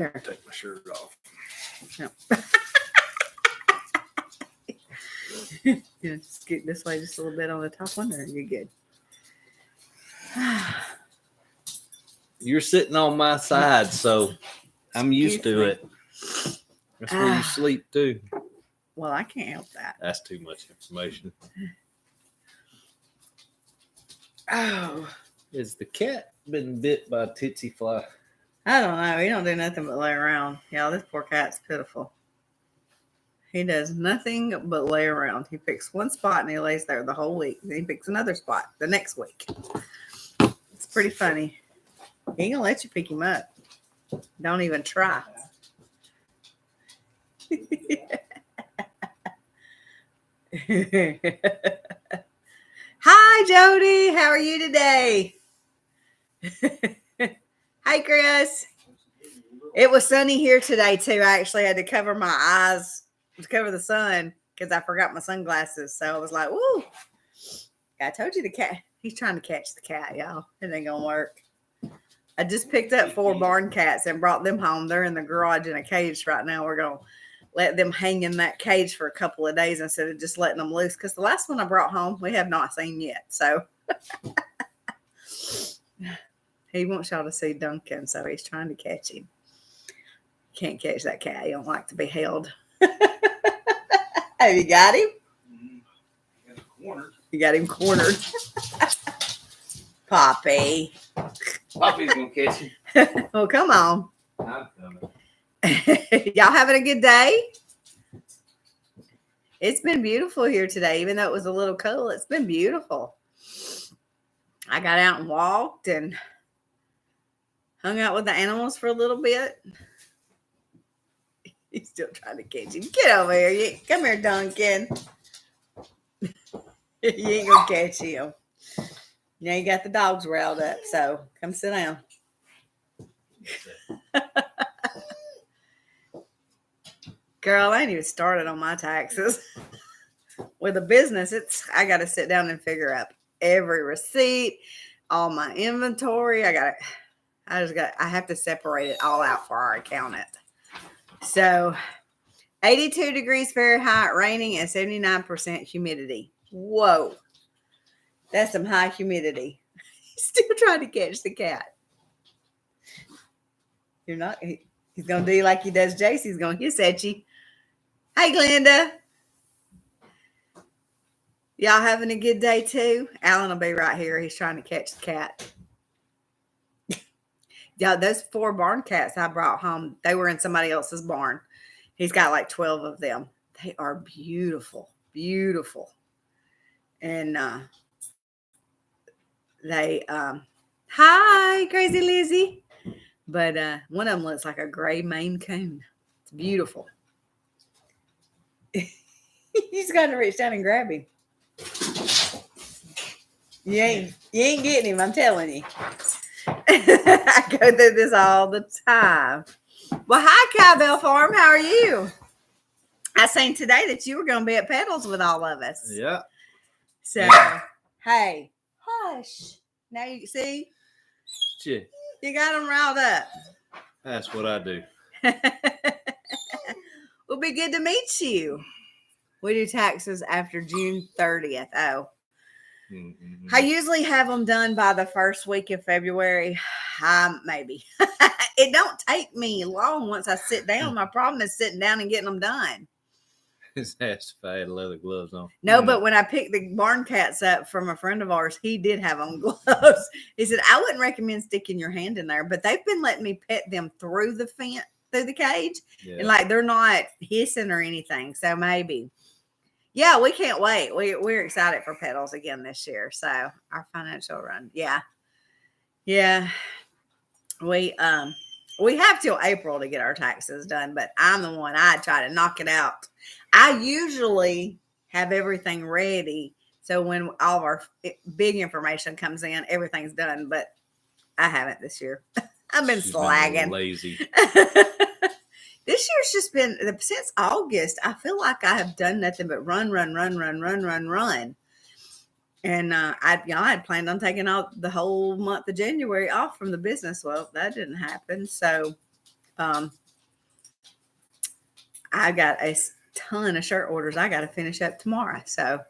Take my shirt off. No. Just get this way just a little bit on the top one there. You're good. You're sitting on my side, so I'm used to it. That's where you sleep too. Well, I can't help that. That's too much information. Oh. Has the cat been bit by a tsetse fly? I don't know. He don't do nothing but lay around. Y'all, this poor cat's pitiful. He does nothing but lay around. He picks one spot and he lays there the whole week. Then he picks another spot the next week. It's pretty funny. He ain't gonna let you pick him up. Don't even try. Hi, Jody. How are you today? Hi, Chris. It was sunny here today, too. I actually had to cover my eyes to cover the sun because I forgot my sunglasses. So I was like, woo. I told you the cat. He's trying to catch the cat, y'all. It ain't going to work. I just picked up 4 barn cats and brought them home. They're in the garage in a cage right now. We're going to let them hang in that cage for a couple of days instead of just letting them loose. Because the last one I brought home, we have not seen yet. So he wants y'all to see Duncan. So he's trying to catch him. Can't catch that cat. He don't like to be held. Have you got him? You got him cornered. Poppy. Poppy's gonna catch him. Well, come on. I'm coming. Y'all having a good day? It's been beautiful here today, even though it was a little cold. It's been beautiful. I got out and walked and hung out with the animals for a little bit. He's still trying to catch him. Get over here. Come here, Duncan. You ain't gonna catch him. Now you got the dogs riled up, so come sit down. Girl, I ain't even started on my taxes. With a business, I got to sit down and figure out every receipt, all my inventory. I have to separate it all out for our accountant. So 82 degrees Fahrenheit, raining, and 79% humidity. Whoa. That's some high humidity. Still trying to catch the cat. You're not. He's going to do like he does Jace. He's going to hiss at you. Hey, Glenda. Y'all having a good day too? Alan will be right here. He's trying to catch the cat. Yeah, those 4 barn cats I brought home, they were in somebody else's barn. He's got like 12 of them. They are beautiful, beautiful. And they, hi, Crazy Lizzie. But one of them looks like a gray Maine Coon. It's beautiful. He's got to reach down and grab him. You ain't getting him, I'm telling you. I go through this all the time. Well, hi, Cowbell Farm. How are you? I seen today that you were going to be at Pedals with all of us. Yeah. So, hey, hush. Now you see? Shit. You got them riled up. That's what I do. It'll be good to meet you. We do taxes after June 30th. Oh. Mm-hmm. I usually have them done by the first week of February. Maybe. It don't take me long once I sit down. My problem is sitting down and getting them done. His ass if I had leather gloves on. No, but when I picked the barn cats up from a friend of ours, he did have on gloves. He said, I wouldn't recommend sticking your hand in there, but they've been letting me pet them through the fence, through the cage. Yeah. And like, they're not hissing or anything. So maybe. Yeah, we can't wait. We're excited for Pedals again this year. So our financial run. Yeah. Yeah. We have till April to get our taxes done, but I'm the one. I try to knock it out. I usually have everything ready. So when all of our big information comes in, everything's done, but I haven't this year. I've been slagging. Lazy. This year's just been, since August, I feel like I have done nothing but run. And I had planned on taking out the whole month of January off from the business. Well, that didn't happen. So I got a ton of shirt orders I got to finish up tomorrow. So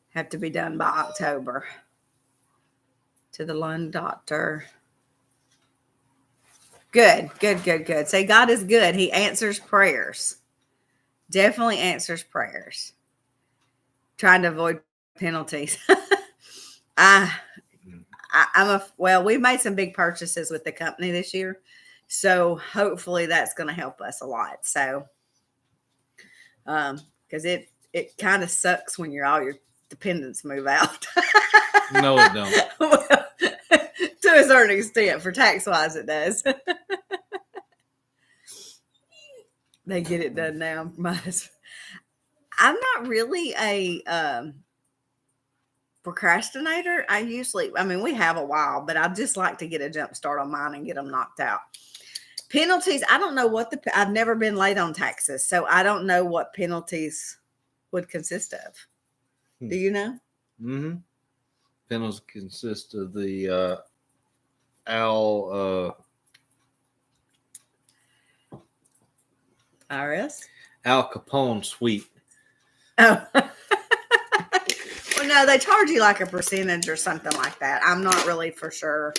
have to be done by October. To the Lund doctor. Good. Say God is good. He answers prayers. Definitely answers prayers. Trying to avoid penalties. We've made some big purchases with the company this year. So hopefully that's going to help us a lot. So, because it kind of sucks when all your dependents move out. No, it don't. Well, to a certain extent, for tax wise, it does. They get it done now. I'm not really a procrastinator. We have a while, but I just like to get a jump start on mine and get them knocked out. Penalties, I don't know I've never been late on taxes, so I don't know what penalties would consist of. Do you know? Mm-hmm. Penalties consist of the IRS? Al Capone suite. Oh. Well, no, they charge you like a percentage or something like that. I'm not really for sure.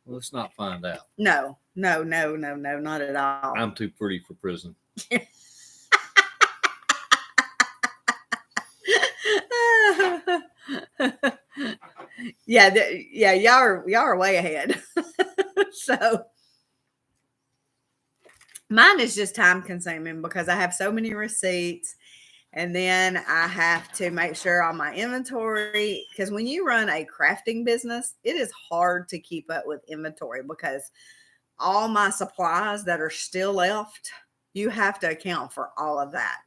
Let's not find out. No, not at all. I'm too pretty for prison. Yeah, y'all are way ahead. So mine is just time consuming because I have so many receipts, and then I have to make sure all my inventory, because when you run a crafting business, it is hard to keep up with inventory because all my supplies that are still left, you have to account for all of that.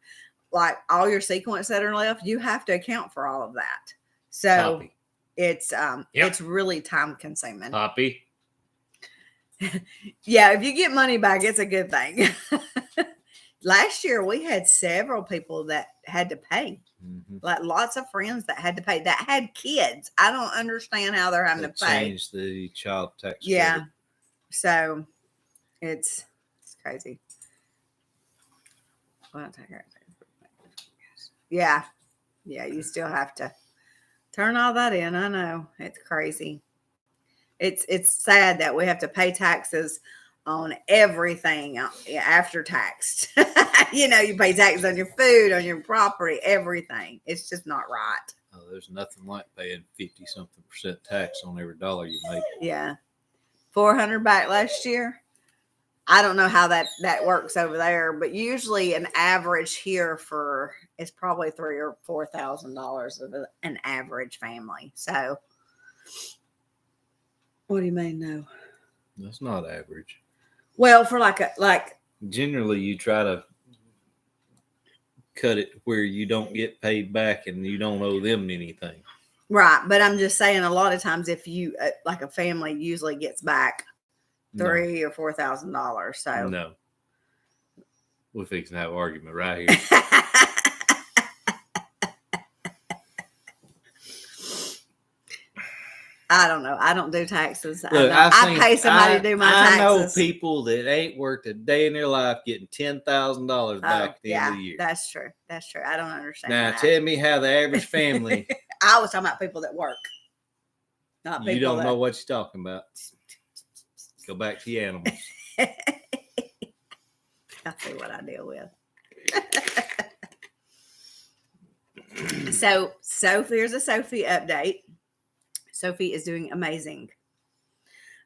Like all your sequins that are left, you have to account for all of that. So Poppy. It's really time consuming. Poppy. Yeah, if you get money back, it's a good thing. Last year we had several people that had to pay. Mm-hmm. Like lots of friends that had to pay that had kids. I don't understand how they're having to pay. Change the child tax. Yeah. Credit. So it's crazy. Yeah. Yeah, you still have to turn all that in. I know. It's crazy. It's sad that we have to pay taxes on everything after taxed. You pay taxes on your food, on your property, everything. It's just not right. Oh, there's nothing like paying 50-something% tax on every dollar you make. Yeah. $400 back last year. I don't know how that works over there, but usually an average here is probably $3,000 or $4,000 of an average family. So, what do you mean? No, that's not average. Well, for generally, you try to cut it where you don't get paid back and you don't owe them anything. Right, but I'm just saying a lot of times if you like a family usually gets back $3,000 or $4,000. So no, we're fixing to have an argument right here. I don't know. I don't do taxes. Look, I pay somebody to do my taxes. I know people that ain't worked a day in their life getting $10,000 back at the end of the year. That's true. I don't understand. Now that. tell me how the average family. I was talking about people that work. Not people you don't know what you're talking about. Go back to the animals. I see what I deal with. So here's a Sophie update. Sophie is doing amazing.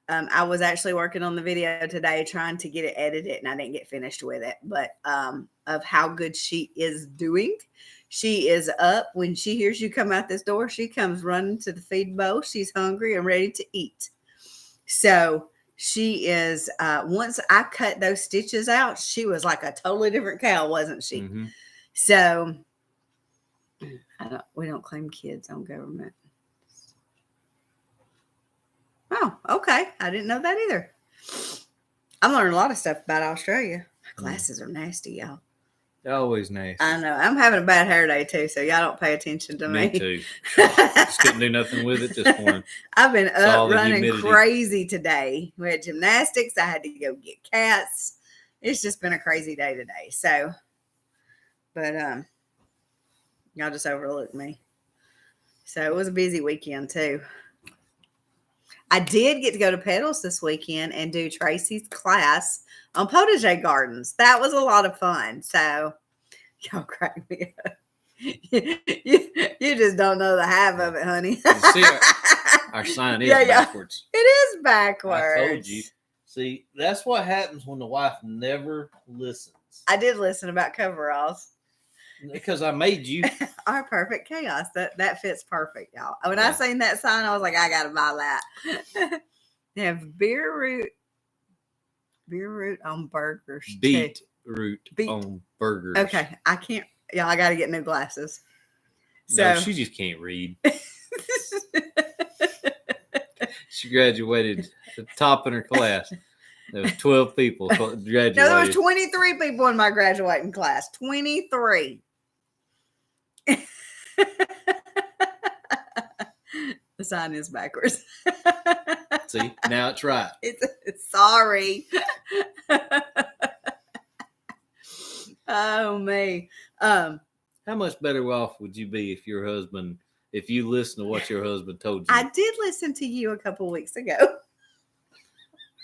I was actually working on the video today trying to get it edited, and I didn't get finished with it, but of how good she is doing. She is up. When she hears you come out this door, she comes running to the feed bowl. She's hungry and ready to eat. So she is, once I cut those stitches out, she was like a totally different cow, wasn't she? Mm-hmm. So we don't claim kids on government. Oh, okay. I didn't know that either. I'm learning a lot of stuff about Australia. My glasses are nasty, y'all. Always nasty. I know. I'm having a bad hair day too, so y'all don't pay attention to me. Me too. Just couldn't do nothing with it this morning. I've been It's all up the running humidity. crazy today. We had gymnastics. I had to go get cats. It's just been a crazy day today. So, but y'all just overlooked me. So it was a busy weekend too. I did get to go to Petals this weekend and do Tracy's class on potager gardens. That was a lot of fun. So y'all crack me up. You just don't know the half of it, honey. You see, our sign is backwards. It is backwards. I told you. See, that's what happens when the wife never listens. I did listen about coveralls. Because I made you. Our perfect chaos. That fits perfect, y'all. When I seen that sign, I was like, I gotta buy that. They have beer root on burgers. Beetroot on burgers. Okay, I can't. Y'all, I gotta get new glasses. So No, she just can't read. She graduated at the top in her class. There was 12 people graduated. No, there was 23 people in my graduating class. 23. The sign is backwards. See, now it's right. It's sorry. Oh me. How much better off would you be if you listen to what your husband told you I did listen to you a couple weeks ago.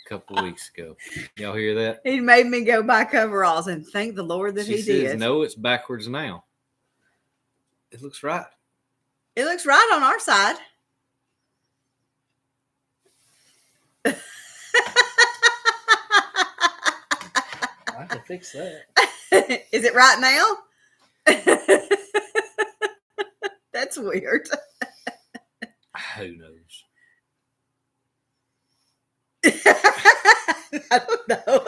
a couple weeks ago? Y'all hear that? He made me go buy coveralls, and thank the Lord that She he says, did. no, it's backwards now. It looks right. It looks right on our side. I can fix that. Is it right now? That's weird. Who knows? I don't know.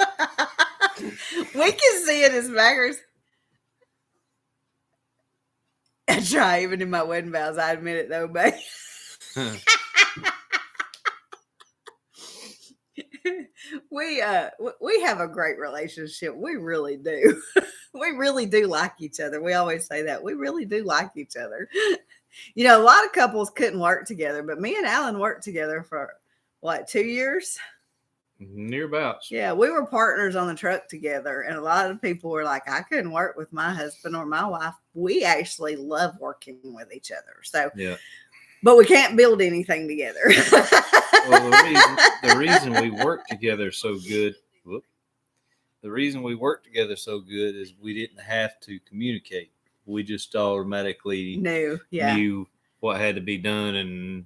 We can see it as backwards. I try, even in my wedding vows. I admit it though, babe. We have a great relationship. We really do. We really do like each other. We always say that. We really do like each other. You know, a lot of couples couldn't work together, but me and Alan worked together for what, 2 years? Nearabouts. Yeah, we were partners on the truck together, and a lot of people were like, I couldn't work with my husband or my wife. We actually love working with each other. So, yeah. But we can't build anything together. Well, the reason we work together so good, the reason we work together so good is we didn't have to communicate. We just automatically knew what had to be done,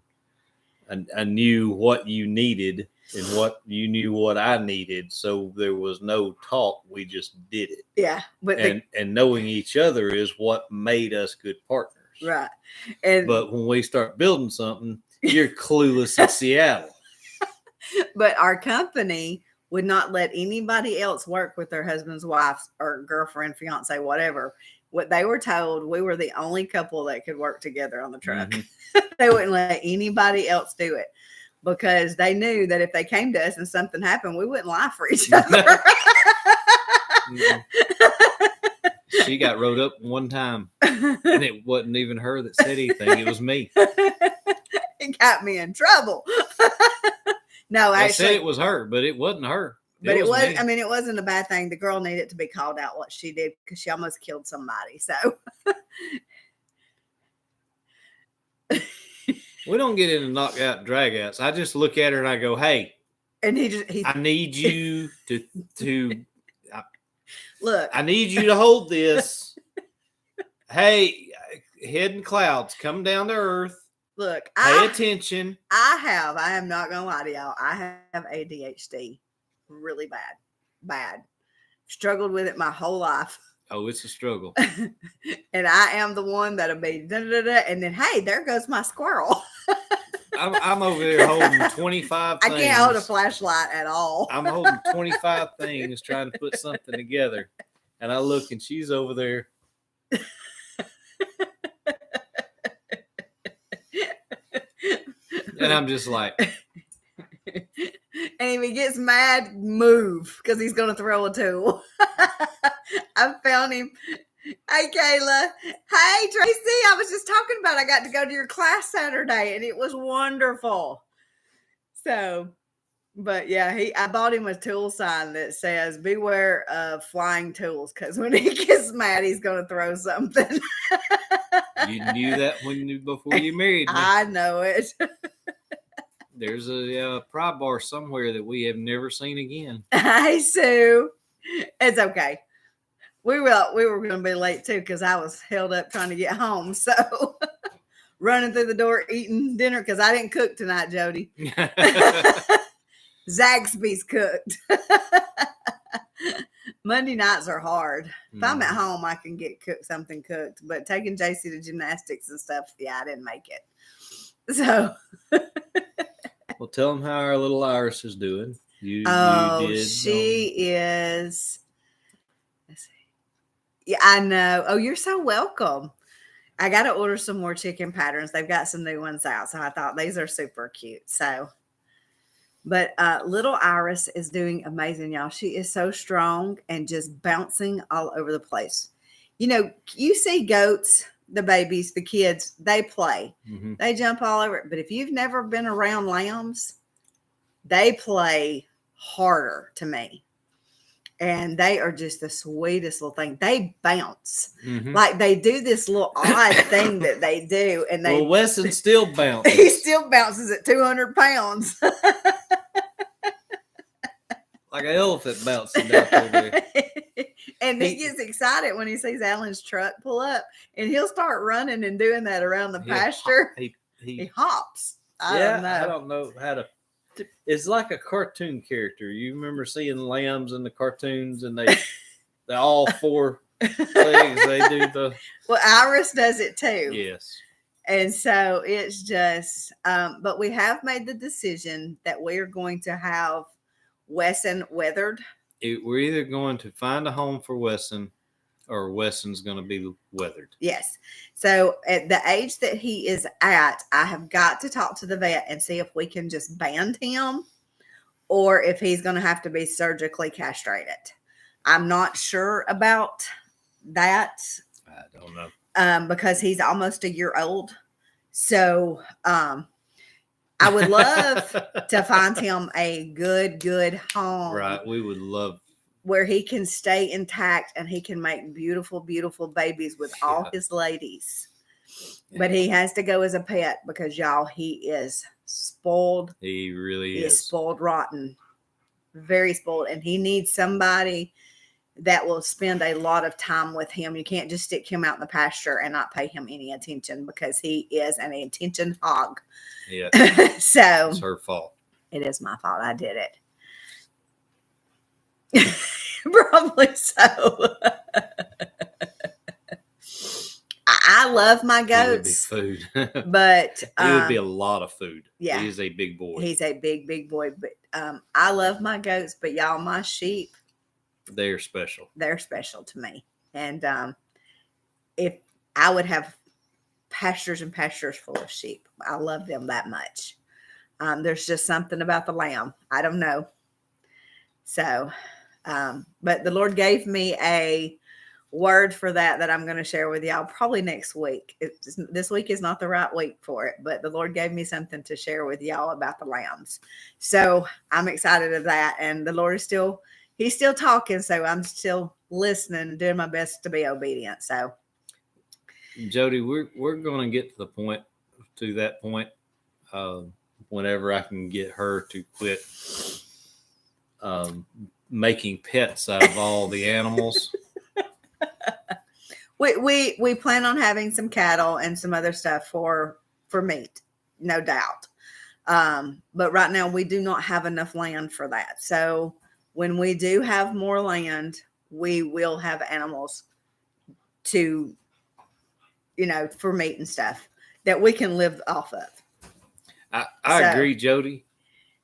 and I knew what you needed and what you knew what I needed. So there was no talk. We just did it. Yeah. But and knowing each other is what made us good partners. Right. But when we start building something, you're clueless in Seattle. But our company would not let anybody else work with their husband's wife or girlfriend, fiance, whatever. What they were told, we were the only couple that could work together on the truck. Mm-hmm. They wouldn't let anybody else do it because they knew that if they came to us and something happened, we wouldn't lie for each other. She got rode up one time, and it wasn't even her that said anything. It was me. It got me in trouble. No, I actually, said it was her, but it wasn't her. But it was. I mean, it wasn't a bad thing. The girl needed to be called out what she did because she almost killed somebody. So we don't get into knockout and dragouts. I just look at her and I go, "Hey," and I need you to look. I need you to hold this. Hey, hidden clouds, come down to earth. Look, pay attention. I am not gonna lie to y'all. I have ADHD, really bad. Struggled with it my whole life. Oh, it's a struggle. And I am the one that'll be and then hey, there goes my squirrel. I'm over there holding 25 things. I can't hold a flashlight at all. I'm holding 25 things trying to put something together. And I look and she's over there. And I'm just like. And if he gets mad, move because he's going to throw a tool. I found him. Hey, Kayla. Hey, Tracy. I was just talking about I got to go to your class Saturday and it was wonderful. So, but yeah, I bought him a tool sign that says beware of flying tools because when he gets mad, he's going to throw something. You knew that before you married me. I know it. There's a pry bar somewhere that we have never seen again. Hey, Sue. It's okay. We were going to be late too because I was held up trying to get home. So running through the door, eating dinner because I didn't cook tonight, Jody. Zaxby's cooked. Monday nights are hard. If I'm at home, I can get something cooked. But taking JC to gymnastics and stuff, yeah, I didn't make it. So, well, tell them how our little Iris is doing. You did. She is. Let's see. Yeah, I know. Oh, you're so welcome. I got to order some more chicken patterns. They've got some new ones out, so I thought these are super cute. So. But little Iris is doing amazing, y'all. She is so strong and just bouncing all over the place. You know, you see goats, the babies, the kids, they play. Mm-hmm. They jump all over it. But if you've never been around lambs, they play harder to me. And they are just the sweetest little thing. They bounce. Mm-hmm. Like they do this little odd thing that they do. And well, Wesson still bounces. He still bounces at 200 pounds. Like an elephant bouncing out there. And he gets excited when he sees Alan's truck pull up. And he'll start running and doing that around the pasture. He hops. I don't know how to. It's like a cartoon character. You remember seeing lambs in the cartoons, and they all four legs. They do the. Well, Iris does it too. Yes. And so it's just, but we have made the decision that we are going to have Wesson weathered. We're either going to find a home for Wesson, or Wesson's going to be weathered. Yes. So at the age that he is at, I have got to talk to the vet and see if we can just band him or if he's going to have to be surgically castrated. I'm not sure about that. I don't know. Because he's almost a year old. So I would love to find him a good home. Right. We would love where he can stay intact and he can make beautiful, beautiful babies with all his ladies. Yeah. But he has to go as a pet because, y'all, he is spoiled. He really is. He is spoiled rotten. Very spoiled. And he needs somebody that will spend a lot of time with him. You can't just stick him out in the pasture and not pay him any attention because he is an attention hog. Yeah. So it's her fault. It is my fault. I did it. Probably so. I love my goats. It would be food. But it would be a lot of food. Yeah. He is a big boy. He's a big boy. But I love my goats, but y'all, my sheep, they're special. They're special to me. And if I would have pastures and pastures full of sheep, I love them that much. There's just something about the lamb. I don't know. So, but the Lord gave me a word for that I'm going to share with y'all probably next week. This week is not the right week for it, but the Lord gave me something to share with y'all about the lambs. So I'm excited of that. And the Lord is He's still talking. So I'm still listening and doing my best to be obedient. So Jody, we're going to get to that point, whenever I can get her to quit making pets out of all the animals. We plan on having some cattle and some other stuff for meat, no doubt. But right now we do not have enough land for that. So when we do have more land, we will have animals to, for meat and stuff that we can live off of. I agree, Jody,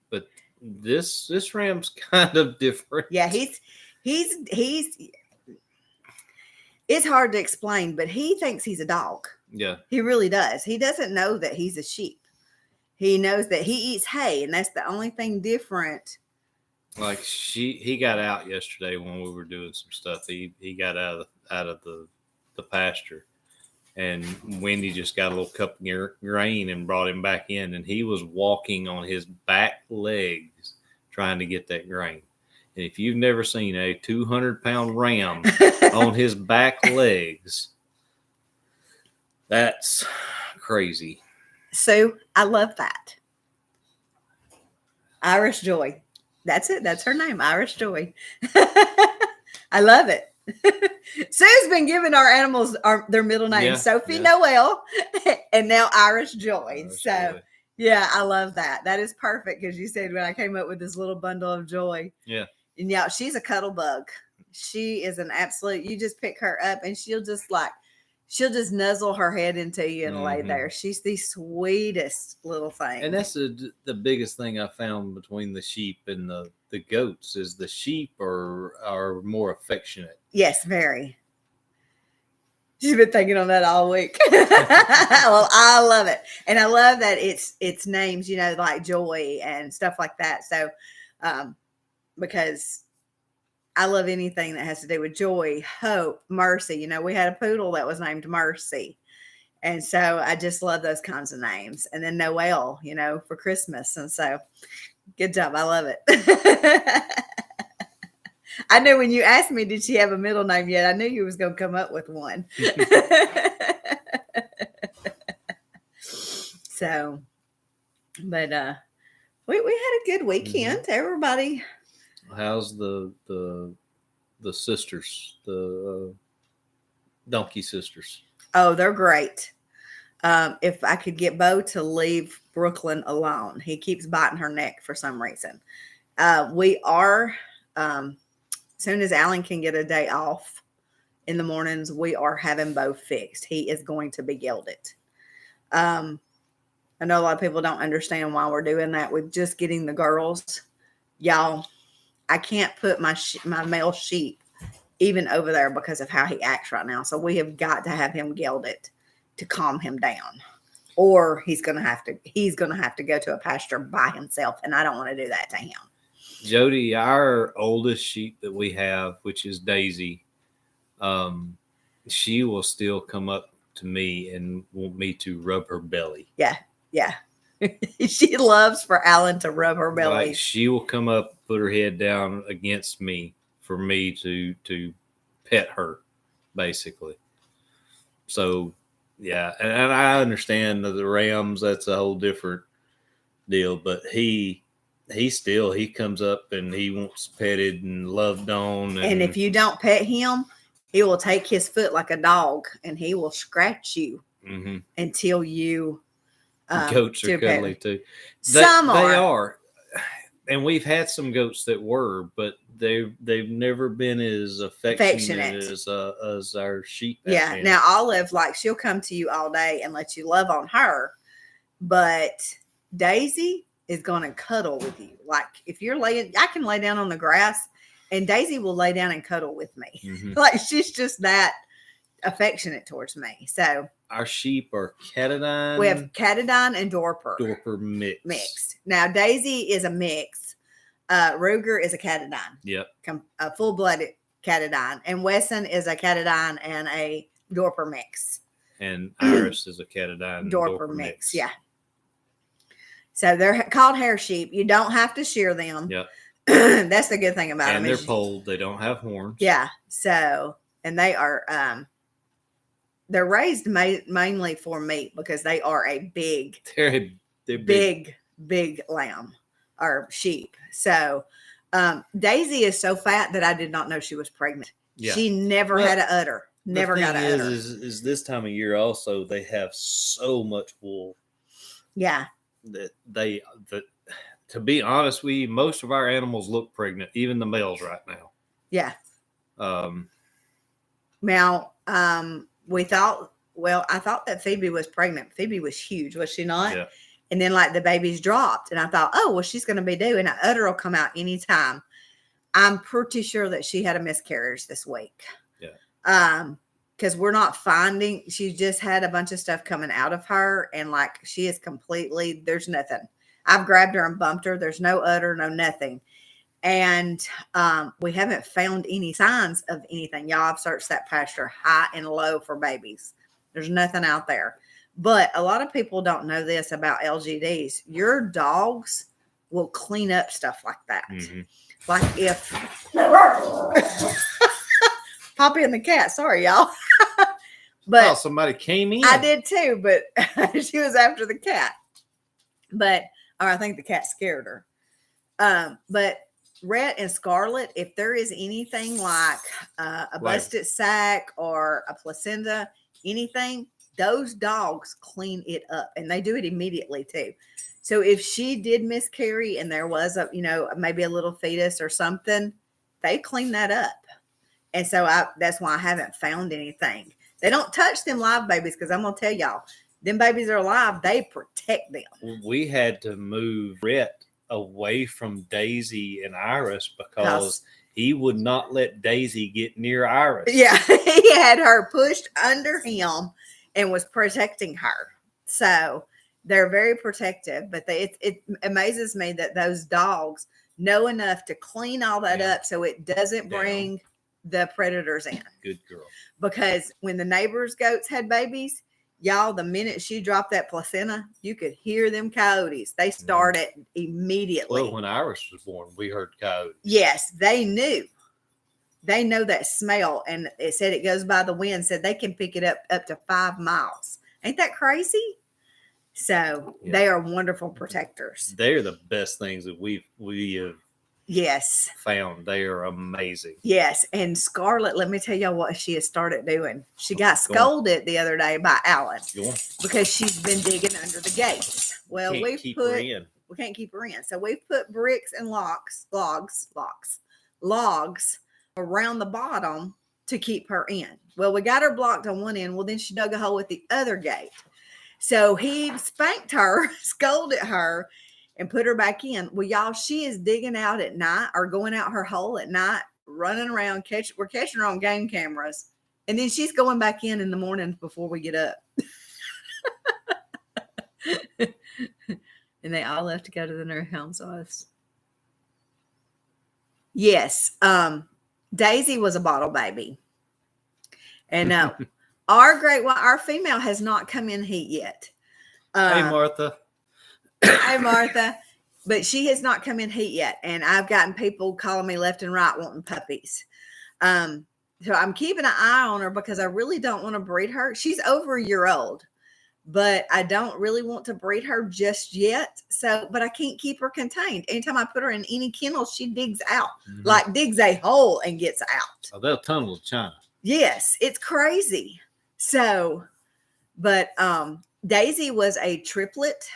but this ram's kind of different. Yeah, he's it's hard to explain, but he thinks he's a dog. Yeah. He really does. He doesn't know that he's a sheep. He knows that he eats hay, and that's the only thing different Like he got out yesterday when we were doing some stuff. He got out of the pasture, and Wendy just got a little cup of grain and brought him back in, and he was walking on his back legs trying to get that grain. And if you've never seen a 200-pound ram on his back legs, that's crazy. So I love that. Irish Joy. That's it. That's her name, Irish Joy. I love it. Sue's been giving our animals their middle names, Sophie Noel, and now Irish Joy. Irish so, Joy. Yeah, I love that. That is perfect because you said when I came up with this little bundle of joy. Yeah. And yeah, she's a cuddle bug. She is an absolute, you just pick her up and she'll just nuzzle her head into you and lay there. She's the sweetest little thing. And that's the biggest thing I found between the sheep and the goats is the sheep are more affectionate. Yes, very. She's been thinking on that all week. Well, I love it. And I love that it's names, like Joy and stuff like that. So, because I love anything that has to do with joy, hope, mercy. We had a poodle that was named Mercy. And so I just love those kinds of names. And then Noel, for Christmas. And so good job. I love it. I knew when you asked me, did she have a middle name yet? I knew you was going to come up with one. So, but we had a good weekend. Everybody. How's the sisters, the donkey sisters? Oh, they're great. If I could get Bo to leave Brooklyn alone, he keeps biting her neck for some reason. We are, as soon as Alan can get a day off in the mornings, we are having Bo fixed. He is going to be gelded. I know a lot of people don't understand why we're doing that with just getting the girls. Y'all, I can't put my male sheep even over there because of how he acts right now. So we have got to have him gelded to calm him down, or he's going to have to go to a pasture by himself. And I don't want to do that to him. Jody, our oldest sheep that we have, which is Daisy, she will still come up to me and want me to rub her belly. Yeah. She loves for Alan to rub her belly. Like she will come up, put her head down against me for me to pet her, basically. So, yeah, and I understand the Rams, that's a whole different deal, but he comes up and he wants petted and loved on. And if you don't pet him, he will take his foot like a dog and he will scratch you until you goats are cuddly too. They are. And we've had some goats that were, but they've never been as affectionate as our sheep. Yeah. Now Olive, she'll come to you all day and let you love on her, but Daisy is going to cuddle with you. Like if you're I can lay down on the grass and Daisy will lay down and cuddle with me. Like she's just that affectionate towards me. So our sheep are Catadine. We have Catadine and Dorper. Dorper mixed. Now Daisy is a mix. Ruger is a Catadine. Yep. A full-blooded Catadine. And Wesson is a Catadine and a Dorper mix. And Iris is a Catadine Dorper mix. Yeah. So they're called hair sheep. You don't have to shear them. Yep. That's the good thing about them. And they're polled. They don't have horns. Yeah. So, and they are, they're raised mainly for meat because they are a big, they're big lamb or sheep. So, Daisy is so fat that I did not know she was pregnant. Yeah. She never had an udder. Never got an udder. Is this time of year also they have so much wool. Yeah. That to be honest with you, most of our animals look pregnant, even the males right now. Yeah. Now, I thought that Phoebe was pregnant. Phoebe was huge, was she not? Yeah. And then the babies dropped and I thought, oh, well, she's going to be due and an udder will come out anytime. I'm pretty sure that she had a miscarriage this week. Yeah. Because we're not finding, she just had a bunch of stuff coming out of her and she is completely, there's nothing. I've grabbed her and bumped her. There's no udder, no nothing. And we haven't found any signs of anything. Y'all, I've searched that pasture high and low for babies. There's nothing out there. But a lot of people don't know this about LGDs. Your dogs will clean up stuff like that. Mm-hmm. Like if Poppy and the cat, sorry y'all. But somebody came in. I did too, but she was after the cat. But or I think the cat scared her. But Rhett and Scarlet, if there is anything like a busted sac or a placenta, anything, those dogs clean it up, and they do it immediately too. So if she did miscarry and there was a, maybe a little fetus or something, they clean that up. And so that's why I haven't found anything. They don't touch them live babies because I'm going to tell y'all, them babies are alive. They protect them. We had to move Rhett away from Daisy and Iris because he would not let Daisy get near Iris. Yeah, he had her pushed under him and was protecting her. So they're very protective, but it amazes me that those dogs know enough to clean all that up so it doesn't bring the predators in. Good girl. Because when the neighbors' goats had babies, y'all, the minute she dropped that placenta, you could hear them coyotes. They started immediately. Well, when Iris was born, we heard coyotes. Yes, they knew. They know that smell, and it said it goes by the wind, said they can pick it up to 5 miles. Ain't that crazy? So they are wonderful protectors. They're the best things that we have found. They are amazing. Yes. And Scarlet, let me tell y'all what she has started doing. She got scolded the other day by Alan because she's been digging under the gates. Well, we can't keep her in. So we've put bricks and logs around the bottom to keep her in. Well, we got her blocked on one end. Well, then she dug a hole at the other gate. So he spanked her, scolded her, and put her back in. Well, y'all, she is digging out at night or going out her hole at night, running around. We're catching her on game cameras. And then she's going back in the morning before we get up. And they all left to go to the new homes with us. Yes. Daisy was a bottle baby. And our female has not come in heat yet. Hey, Martha. Hi, Martha. But she has not come in heat yet. And I've gotten people calling me left and right wanting puppies. So I'm keeping an eye on her because I really don't want to breed her. She's over a year old, but I don't really want to breed her just yet. So, but I can't keep her contained. Anytime I put her in any kennel, she digs out, like digs a hole and gets out. Oh, they'll tunnel to China. Yes, it's crazy. So, but Daisy was a triplet.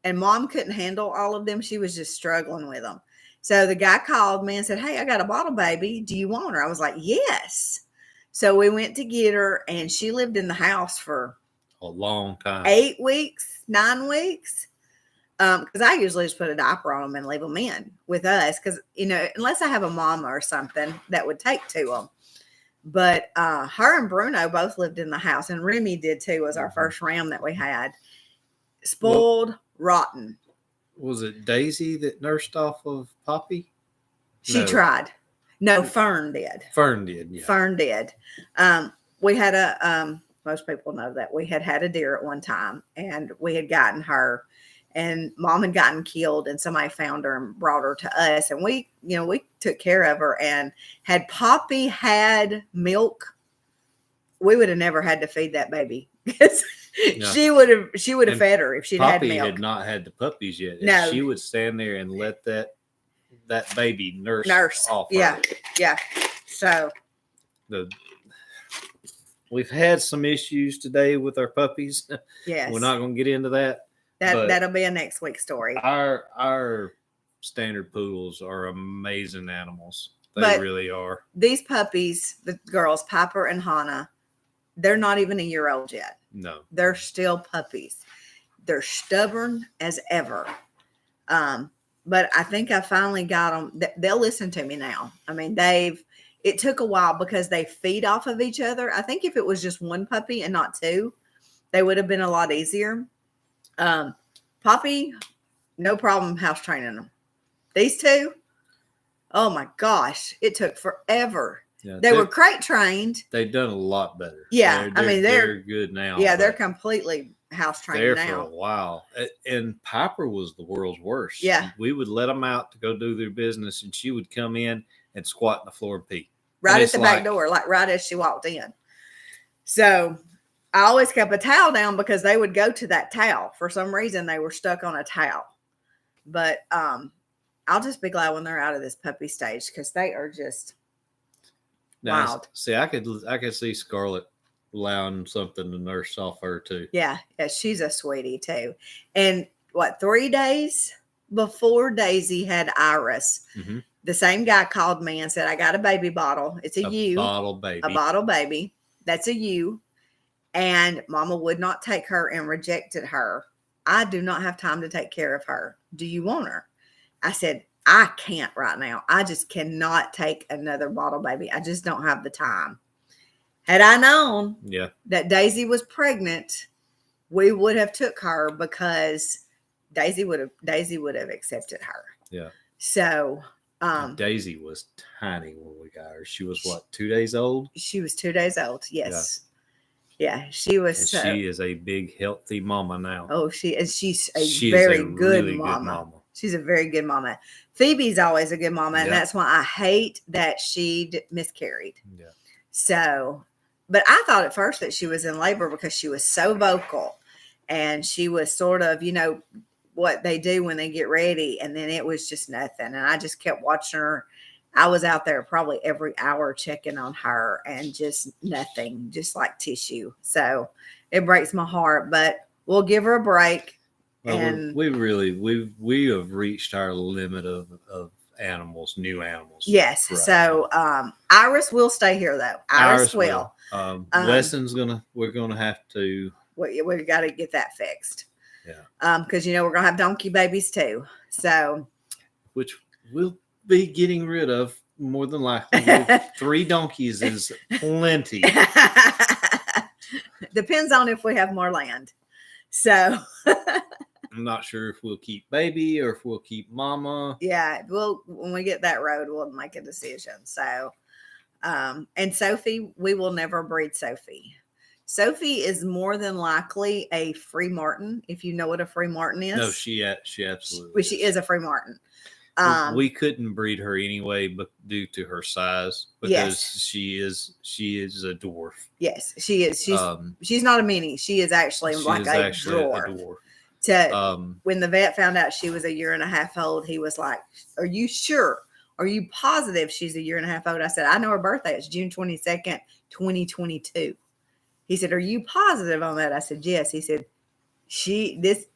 And Mom couldn't handle all of them. She was just struggling with them. So the guy called me and said, hey, I got a bottle baby. Do you want her? I was like, yes. So we went to get her, and she lived in the house for a long time. 8 weeks, 9 weeks. Because I usually just put a diaper on them and leave them in with us. Because, unless I have a mama or something that would take to them. But her and Bruno both lived in the house. And Remy did too, was our first ram that we had. Spoiled. Rotten. Was it Daisy that nursed off of Poppy? She tried. No, Fern did. Fern did. Yeah. Fern did. We had most people know that we had a deer at one time, and we had gotten her, and Mom had gotten killed, and somebody found her and brought her to us, and we took care of her. And had Poppy had milk, we would have never had to feed that baby. No. She would have fed her if she'd had milk. Poppy had not had the puppies yet. No. She would stand there and let that baby nurse off yeah her. Yeah. So we've had some issues today with our puppies. Yes. We're not going to get into that. That'll be a next week story. Our standard poodles are amazing animals. They really are. These puppies, the girls, Piper and Hannah, they're not even a year old yet. No. They're still puppies. They're stubborn as ever. But I think I finally got them. They'll listen to me now. I mean, it took a while because they feed off of each other. I think if it was just one puppy and not two, they would have been a lot easier. Poppy, no problem house training them. These two, Oh my gosh, it took forever. Yeah, They were crate trained. They've done a lot better. Yeah, I mean they're good now. Yeah, they're completely house trained there now. for a while. And Piper was the world's worst. Yeah, we would let them out to go do their business, and she would come in and squat on the floor and pee right at the back door, like right as she walked in. So I always kept a towel down because they would go to that towel. For some reason, they were stuck on a towel. But I'll just be glad when they're out of this puppy stage because they are just wild. See, I could see Scarlett allowing something to nurse off her too. Yeah, she's a sweetie too. And 3 days before Daisy had Iris, the same guy called me and said, I got a baby bottle. It's a bottle baby. A bottle baby. That's a you. And Mama would not take her and rejected her. I do not have time to take care of her. Do you want her? I said, I can't right now. I just cannot take another bottle baby. I just don't have the time. Had I known that Daisy was pregnant, we would have took her because Daisy would have accepted her. Yeah. So Daisy was tiny when we got her. She was what, 2 days old? She was 2 days old. Yes. Yeah, she was. She is a big, healthy mama now. Oh, she's a very good really mama. Good mama. She's a very good mama. Phoebe's always a good mama, and that's why I hate that she miscarried. Yeah. So, but I thought at first that she was in labor because she was so vocal, and she was sort of, what they do when they get ready, and then it was just nothing. And I just kept watching her. I was out there probably every hour checking on her, and just nothing, just like tissue. So it breaks my heart, but we'll give her a break. Well, and we have reached our limit of animals, new animals. Yes. Right. So Iris will stay here though. Iris will. Weston's we're gonna have to. We got to get that fixed. Yeah. Because we're gonna have donkey babies too. So. Which we'll be getting rid of more than likely. 3 donkeys is plenty. Depends on if we have more land. So I'm not sure if we'll keep baby or if we'll keep mama. Yeah, when we get that road, we'll make a decision. So and Sophie, we will never breed Sophie. Sophie is more than likely a Free Martin, if you know what a Free Martin is. No, she absolutely she is a Free Martin. We couldn't breed her anyway, but due to her size, because she is a dwarf. Yes, she is. She's not a mini. She is actually a dwarf. When the vet found out she was a year and a half old, he was like, "Are you sure? Are you positive she's a year and a half old?" I said, "I know her birthday. It's June 22nd, 2022." He said, "Are you positive on that?" I said, "Yes." He said, this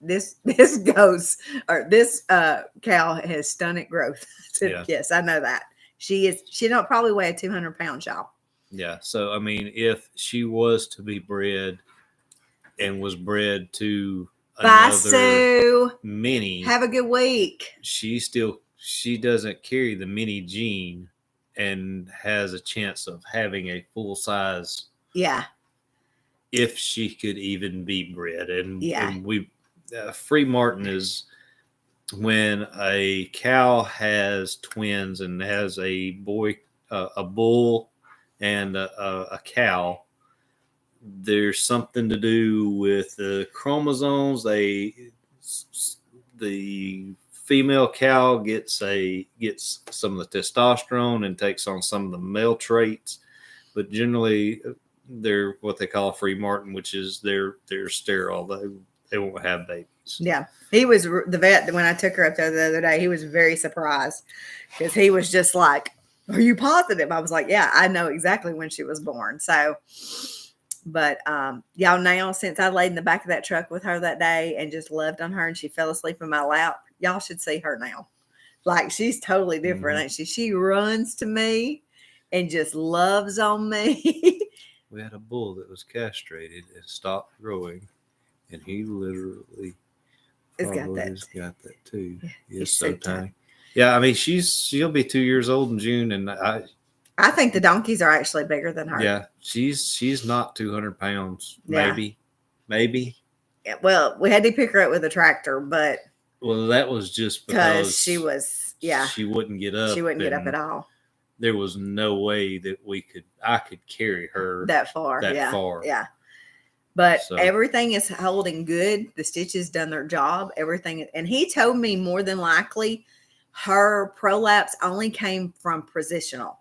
cow has stunted growth. I said, yes, I know that. She don't probably weigh 200 pounds, y'all. Yeah. So, I mean, if she was to be bred and was bred to another mini, have a good week. She doesn't carry the mini gene and has a chance of having a full size. Yeah. If she could even be bred. And we Free Martin is when a cow has twins and has a boy, a bull and a cow. There's something to do with the chromosomes. The female cow gets some of the testosterone and takes on some of the male traits, but generally they're what they call a Free Martin, which is they're sterile. They won't have babies. Yeah. He was the vet when I took her up there the other day. He was very surprised because he was just like, "Are you positive?" I was like, "Yeah, I know exactly when she was born." So, but y'all, now since I laid in the back of that truck with her that day and just loved on her and she fell asleep in my lap, y'all should see her now. Like, she's totally different, ain't she? She runs to me and just loves on me. We had a bull that was castrated and stopped growing, and he literally got that too. He's so tiny. Yeah, I mean, she'll be 2 years old in June, and I think the donkeys are actually bigger than her. Yeah, she's not 200 pounds, maybe. Yeah, well, we had to pick her up with a tractor, but that was just because she was Yeah. she wouldn't get up. She wouldn't get up and at all There was no way that I could carry her that far. that Yeah. far. Yeah. But So- everything is holding good. The stitches done their job. Everything. And he told me more than likely her prolapse only came from positional.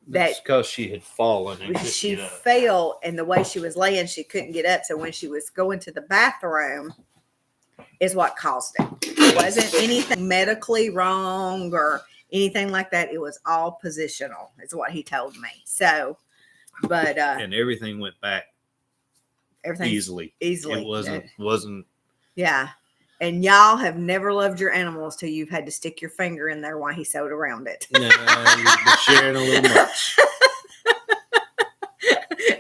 That's because she had fallen and couldn't She get up. fell, and the way she was laying, she couldn't get up. So when she was going to the bathroom, is what caused it. It wasn't anything medically wrong or anything like that. It was all positional, is what he told me. So, but and everything went back everything easily. It wasn't. Yeah. And y'all have never loved your animals till you've had to stick your finger in there while he sewed around it. No, you're sharing a little much.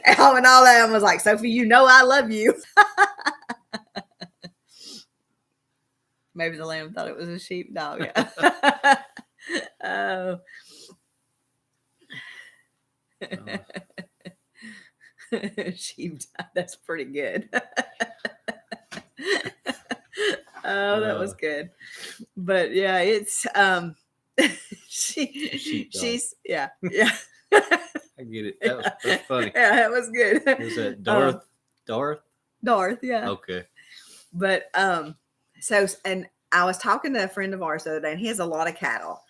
And all that, I was like, Sophie, you know I love you. Maybe the lamb thought it was a sheepdog. Yeah. Oh. Sheepdog. That's pretty good. Oh, that was good. But yeah, it's she's yeah. I get it. That's funny. Yeah, that was good. Was that Darth? Darth, yeah. Okay. But so, and I was talking to a friend of ours the other day, and he has a lot of cattle,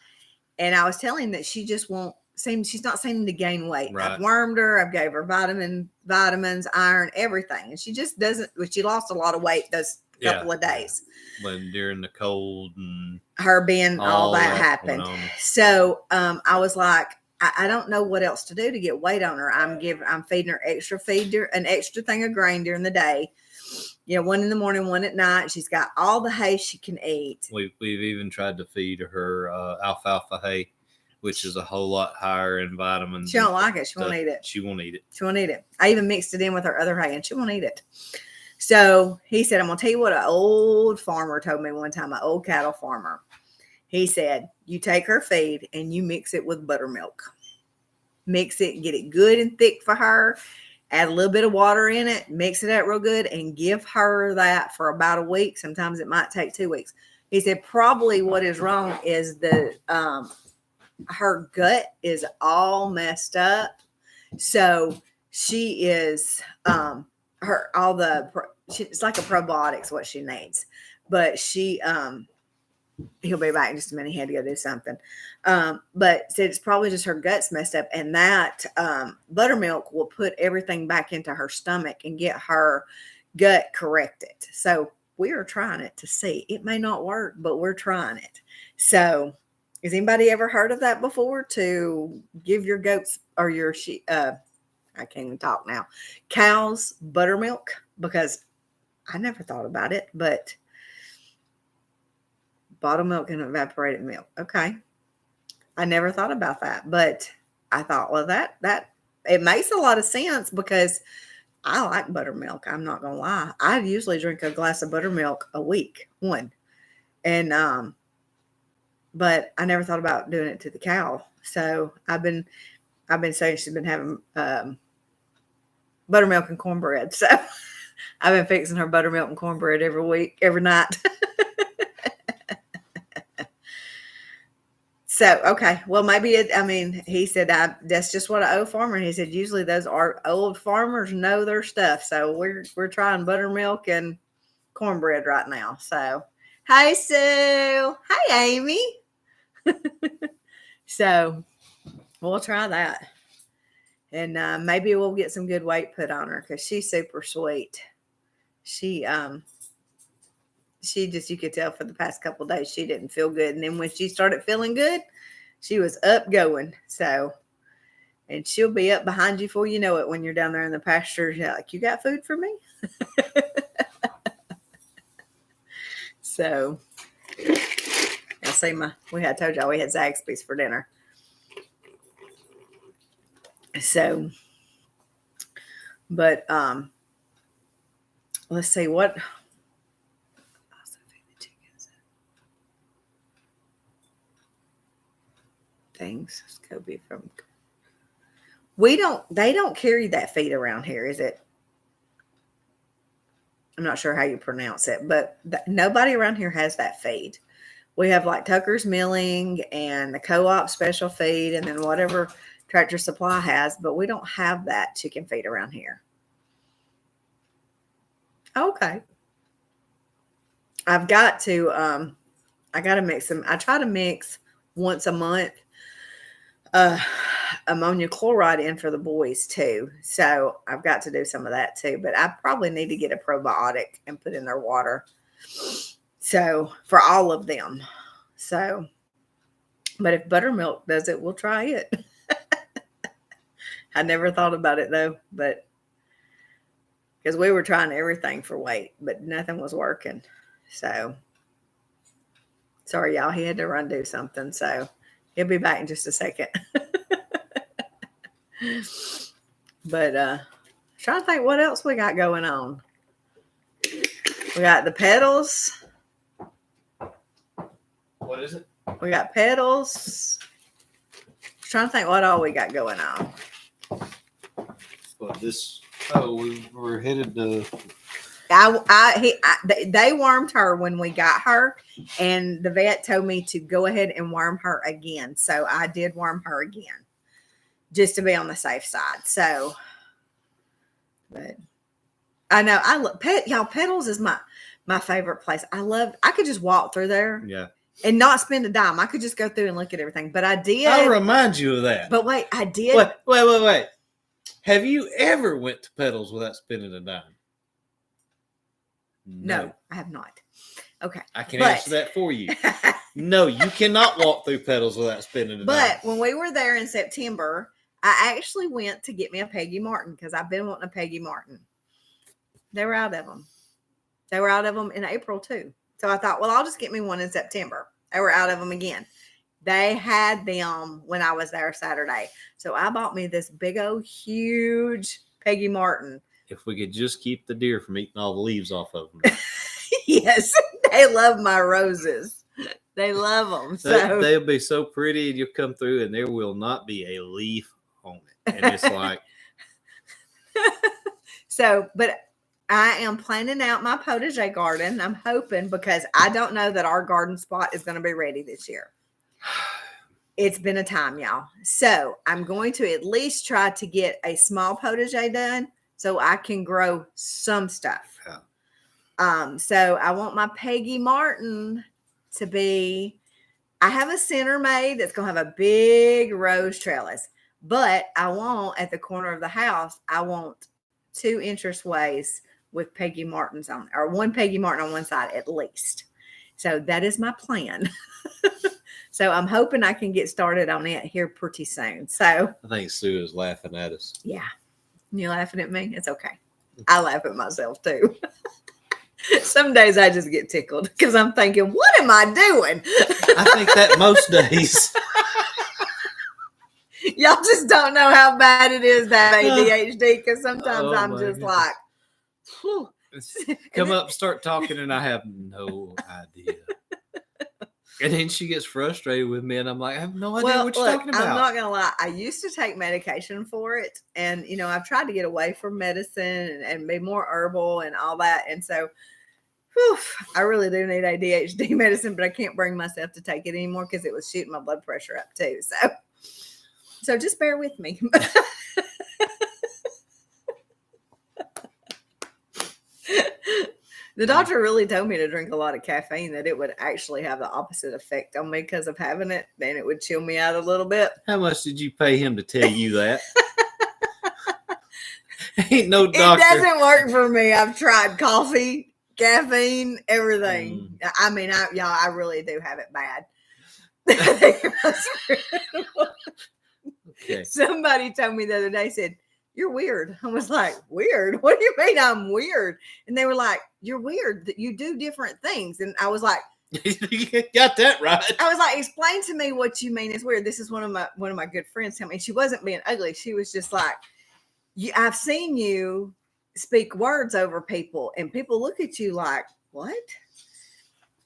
and I was telling him that she just won't seem, she's not seeming to gain weight. Right. I've wormed her, I've gave her vitamins, iron, everything, and she just doesn't. Well, she lost a lot of weight those couple of days when during the cold and her being all that happened. So I was like, I don't know what else to do to get weight on her. I'm feeding her an extra thing of grain during the day. One in the morning, one at night. She's got all the hay she can eat. We've even tried to feed her alfalfa hay, which is a whole lot higher in vitamins. She don't like it. She won't eat it. She won't eat it. She won't eat it. I even mixed it in with her other hay, and she won't eat it. So he said, I'm going to tell you what an old farmer told me one time, an old cattle farmer. He said, you take her feed and you mix it with buttermilk. Mix it, get it good and thick for her. Add a little bit of water in it, mix it out real good, and give her that for about a week. Sometimes it might take 2 weeks. He said, probably what is wrong is her gut is all messed up. So she is, it's like a probiotics what she needs, but he'll be back in just a minute. He had to go do something. But said it's probably just her guts messed up, and that buttermilk will put everything back into her stomach and get her gut corrected. So we are trying it to see. It may not work, but we're trying it. So has anybody ever heard of that before, to give your goats or your sheep, I can't even talk now, cows buttermilk? Because I never thought about it, but bottled milk and evaporated milk. Okay. I never thought about that, but I thought, well, that it makes a lot of sense, because I like buttermilk. I'm not going to lie. I usually drink a glass of buttermilk a week, one. And, but I never thought about doing it to the cow. So I've been saying she's been having, buttermilk and cornbread. So I've been fixing her buttermilk and cornbread every week, every night. So, okay. Well, maybe he said, that's just what an old farmer. And he said, usually those are old farmers know their stuff. So we're trying buttermilk and cornbread right now. So, hey, Sue. Hey, Amy. So we'll try that. And maybe we'll get some good weight put on her, because she's super sweet. She just, you could tell for the past couple of days, she didn't feel good. And then when she started feeling good, she was up going. So, and she'll be up behind you before you know it when you're down there in the pasture. You're like, you got food for me? So, I see I told y'all we had Zaxby's for dinner. So, but, let's see what. Things Scobie from. They don't carry that feed around here, is it? I'm not sure how you pronounce it, but nobody around here has that feed. We have like Tucker's Milling and the Co-op special feed, and then whatever Tractor Supply has, but we don't have that chicken feed around here. Okay. I've got to, I got to mix them. I try to mix once a month ammonia chloride in for the boys too. So I've got to do some of that too, but I probably need to get a probiotic and put in their water. So for all of them. So, but if buttermilk does it, we'll try it. I never thought about it though, but because we were trying everything for weight, but nothing was working. So sorry, y'all. He had to run do something. So he'll be back in just a second. But trying to think what else we got going on. We got the pedals. What is it? We got pedals. Trying to think what all we got going on. Well, we're headed to. They wormed her when we got her, and the vet told me to go ahead and worm her again. So I did worm her again, just to be on the safe side. So, but I know I look y'all. Pedals is my favorite place. I could just walk through there, Yeah, and not spend a dime. I could just go through and look at everything. But I did. I'll remind you of that. But wait, I did. Wait. Have you ever went to Pedals without spending a dime? No, I have not. Okay. I can answer that for you. No, you cannot walk through Pedals without spending a dime. But when we were there in September, I actually went to get me a Peggy Martin because I've been wanting a Peggy Martin. They were out of them. They were out of them in April too. So I thought, well, I'll just get me one in September. They were out of them again. They had them when I was there Saturday. So I bought me this big old huge Peggy Martin. If we could just keep the deer from eating all the leaves off of them. Yes, they love my roses. They love them. So They'll be so pretty, and you'll come through, and there will not be a leaf on it. And it's like. So, but I am planning out my potager garden. I'm hoping because I don't know that our garden spot is going to be ready this year. It's been a time, y'all. So I'm going to at least try to get a small potager done so I can grow some stuff. Yeah. So I want my Peggy Martin to be, I have a center made that's going to have a big rose trellis, but I want at the corner of the house, I want 2 entranceways with Peggy Martins on, or 1 Peggy Martin on one side at least. So that is my plan. So I'm hoping I can get started on it here pretty soon. So I think Sue is laughing at us. Yeah. You laughing at me? It's okay. I laugh at myself too. Some days I just get tickled because I'm thinking, what am I doing? I think that most days. Y'all just don't know how bad it is, that ADHD, because sometimes I'm just goodness. like, whew. Come up, start talking, and I have no idea. And then she gets frustrated with me, and I'm like, I have no idea what you're talking about. I'm not going to lie. I used to take medication for it. And, you know, I've tried to get away from medicine and be more herbal and all that. And so, I really do need ADHD medicine, but I can't bring myself to take it anymore because it was shooting my blood pressure up too. So just bear with me. The doctor really told me to drink a lot of caffeine, that it would actually have the opposite effect on me because of having it. Then it would chill me out a little bit. How much did you pay him to tell you that? Ain't no doctor. It doesn't work for me. I've tried coffee, caffeine, everything. I mean, I really do have it bad. Okay. Somebody told me the other day, said, "You're weird." I was like, "Weird? What do you mean I'm weird?" And they were like, "You're weird that you do different things." And I was like, You got that right. I was like, "Explain to me what you mean is weird." This is one of my good friends tell me. She wasn't being ugly. She was just like, I've seen you speak words over people, and people look at you like, what?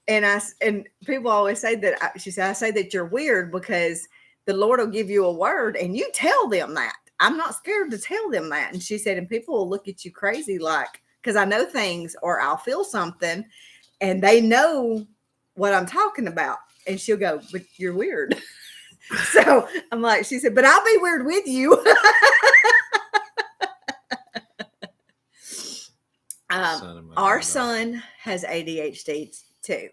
And people always say that. She said, "I say that you're weird because the Lord will give you a word, and you tell them that. I'm not scared to tell them that." And she said, and people will look at you crazy, like, because I know things or I'll feel something, and they know what I'm talking about. And she'll go, but you're weird. So I'm like, she said, but I'll be weird with you. Our son has ADHD too.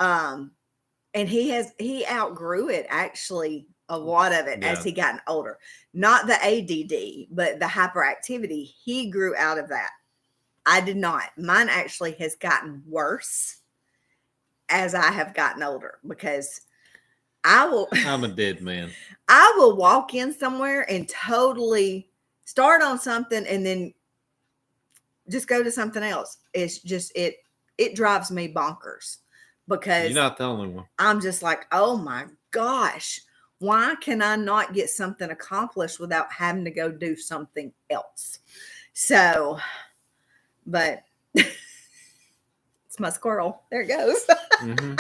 And he outgrew it, actually, a lot of it as he gotten older. Not the ADD, but the hyperactivity. He grew out of that. I did not. Mine actually has gotten worse as I have gotten older, because I'm a dead man. I will walk in somewhere and totally start on something and then just go to something else. It's just, it drives me bonkers, because you're not the only one. I'm just like, oh my gosh, why can I not get something accomplished without having to go do something else? So, but it's my squirrel. There it goes. Mm-hmm.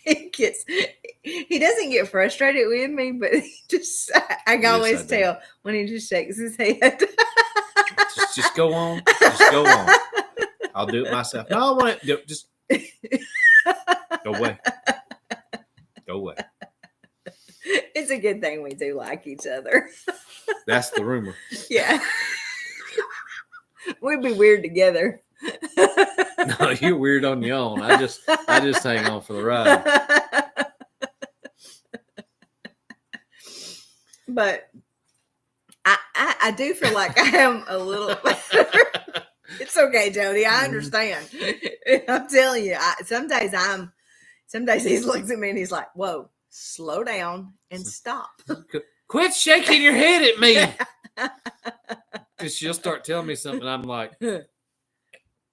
He doesn't get frustrated with me, but I can always tell when he just shakes his head. just go on. Just go on. I'll do it myself. No, I want to just go away. Go away. It's a good thing we do like each other. That's the rumor. Yeah. We'd be weird together. No, you're weird on your own. I just hang on for the ride. But I do feel like I am a little better. It's okay, Jody. I understand. I'm telling you. Some days he looks at me and he's like, "Whoa, slow down and stop. Quit shaking your head at me." Because she'll start telling me something. I'm like, "Quit!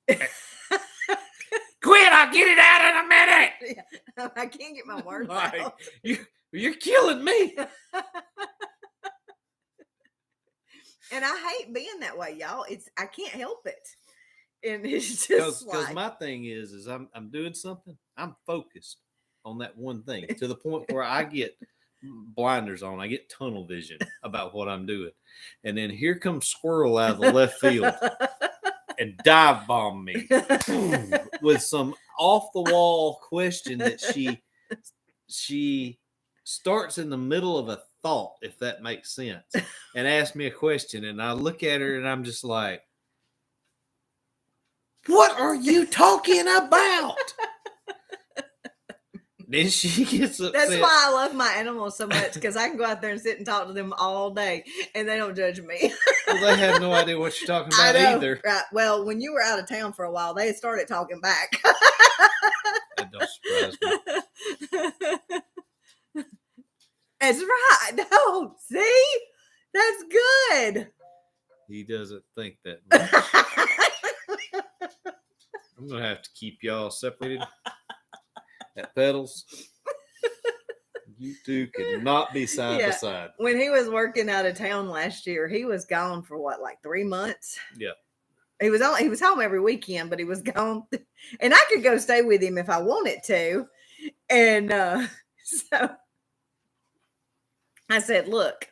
I'll get it out in a minute." Yeah, I can't get my words out. You're killing me. And I hate being that way, y'all. I can't help it. And it's just because my thing is I'm doing something. I'm focused on that one thing to the point where I get blinders on. I get tunnel vision about what I'm doing. And then here comes Squirrel out of the left field and dive bomb me with some off the wall question that she starts in the middle of a thought, if that makes sense, and asks me a question. And I look at her and I'm just like, what are you talking about? Then she gets upset. That's why I love my animals so much, because I can go out there and sit and talk to them all day and they don't judge me. Well, they have no idea what you're talking about either. Right. Well, when you were out of town for a while, they started talking back. That don't surprise me. That's right. No, see? That's good. He doesn't think that much. I'm going to have to keep y'all separated at pedals. You two cannot be side by side. When he was working out of town last year, he was gone for like 3 months? Yeah. He was home every weekend, but he was gone. And I could go stay with him if I wanted to. And so I said, look,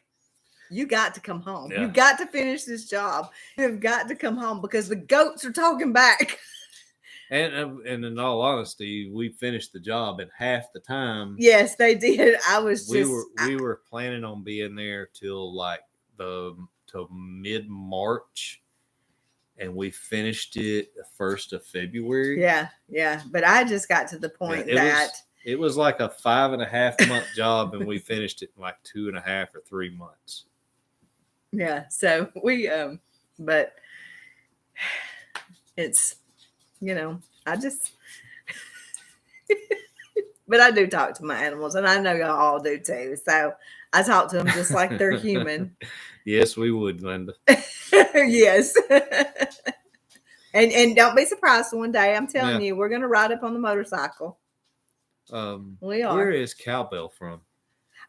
you got to come home. Yeah. You got to finish this job. You've got to come home, because the goats are talking back. And in all honesty, we finished the job in half the time. Yes, they did. We were planning on being there till mid-March, and we finished it the 1st of February. Yeah. But I just got to the point it was like a 5.5 month job, and we finished it in like 2.5 or 3 months. Yeah. So we, but it's, I just, but I do talk to my animals, and I know y'all all do too. So I talk to them just like they're human. Yes, we would, Linda. Yes. And don't be surprised one day. I'm telling you, we're going to ride up on the motorcycle. We are. Where is Cowbell from?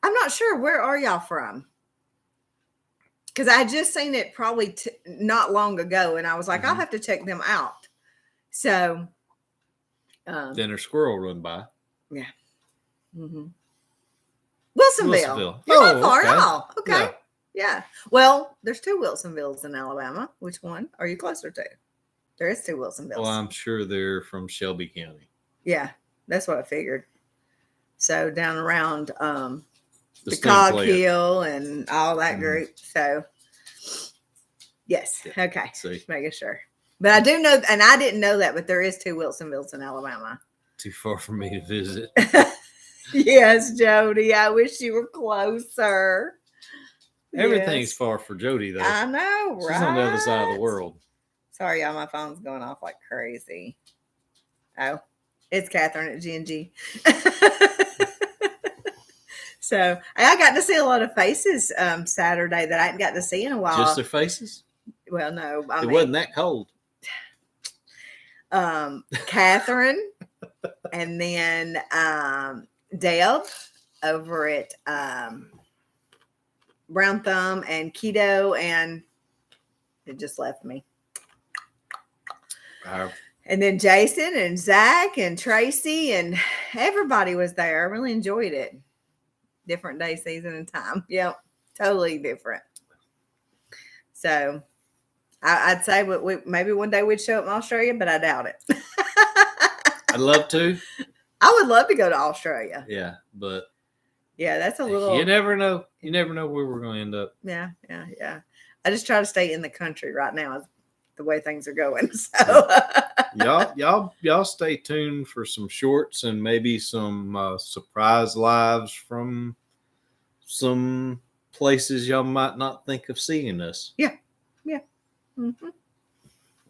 I'm not sure. Where are y'all from? Because I just seen it probably not long ago, and I was like, I'll have to check them out. So then a squirrel run by. Yeah. Mm-hmm. Wilsonville. You're not far at all. Okay. Yeah. Well, there's 2 Wilsonvilles in Alabama. Which one are you closer to? There is 2 Wilsonvilles. Well, I'm sure they're from Shelby County. Yeah, that's what I figured. So down around the steam Cog plant. Hill and all that group. So yes, Yeah, okay, see. just making sure. But I do know, and I didn't know that, but there is 2 Wilsonvilles in Alabama. Too far for me to visit. Yes, Jody, I wish you were closer. Everything's Yes. far for Jody, though. I know, right? She's on the other side of the world. Sorry, y'all, my phone's going off like crazy. Oh, it's Catherine at G&G. So I got to see a lot of faces Saturday that I hadn't got to see in a while. Just their faces? Well, no, It wasn't that cold. Catherine, and then Deb over at Brown Thumb, and Keto, and it just left me. And then Jason and Zach and Tracy and everybody was there. I really enjoyed it. Different day, season, and time. Yep, totally different. So I'd say maybe one day we'd show up in Australia, but I doubt it. I'd love to. I would love to go to Australia. Yeah, but yeah, that's a little. You never know. You never know where we're going to end up. Yeah. I just try to stay in the country right now, the way things are going. So y'all stay tuned for some shorts and maybe some surprise lives from some places y'all might not think of seeing us. Mm-hmm.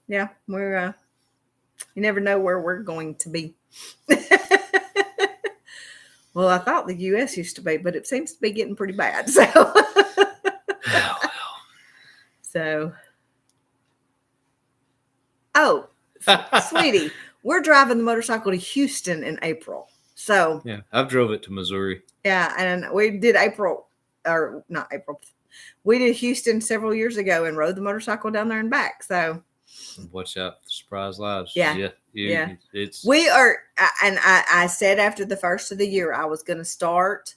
Yeah, we're you never know where we're going to be. Well, I thought the U.S. used to be, but it seems to be getting pretty bad. So, oh, sweetie, we're driving the motorcycle to Houston in April. So yeah, I've drove it to Missouri. Yeah, and we did not April. We did Houston several years ago and rode the motorcycle down there and back. So watch out for surprise lives. Yeah. It's we are, and I said after the first of the year I was going to start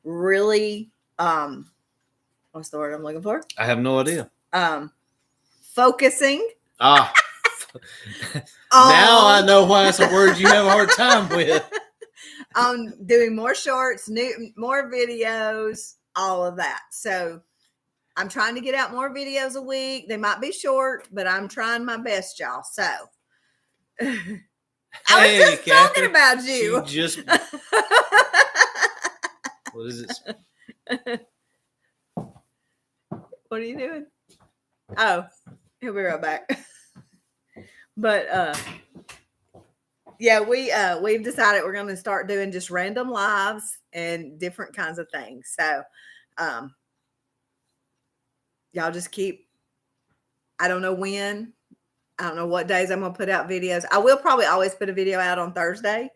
really. What's the word I'm looking for? I have no idea. Focusing. Now I know why it's a word you have a hard time with. Doing more shorts, more videos, all of that. So I'm trying to get out more videos a week. They might be short, but I'm trying my best, y'all. So I was just talking about you. What is it? What are you doing? Oh, he'll be right back. But yeah, we've decided we're going to start doing just random lives and different kinds of things. So y'all just keep, I don't know when, I don't know what days I'm going to put out videos. I will probably always put a video out on Thursday,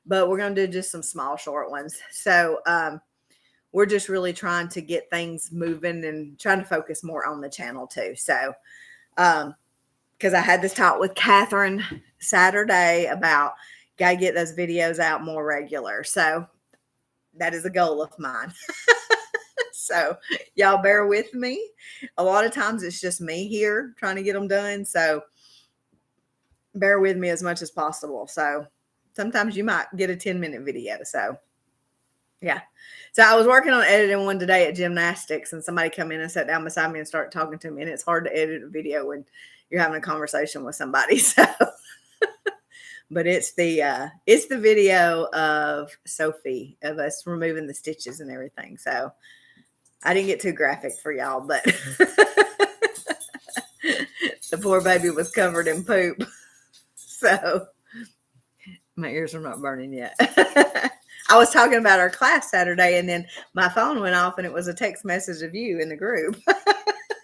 but we're going to do just some small short ones. So we're just really trying to get things moving and trying to focus more on the channel too. So because I had this talk with Catherine Saturday about got to get those videos out more regular. So that is a goal of mine. So y'all bear with me. A lot of times it's just me here trying to get them done. So bear with me as much as possible. So sometimes you might get a 10-minute video. So yeah. So I was working on editing one today at gymnastics, and somebody come in and sat down beside me and started talking to me. And it's hard to edit a video when you're having a conversation with somebody. So, but it's the video of Sophie, of us removing the stitches and everything. So I didn't get too graphic for y'all, but the poor baby was covered in poop. So my ears are not burning yet. I was talking about our class Saturday, and then my phone went off, and it was a text message of you in the group.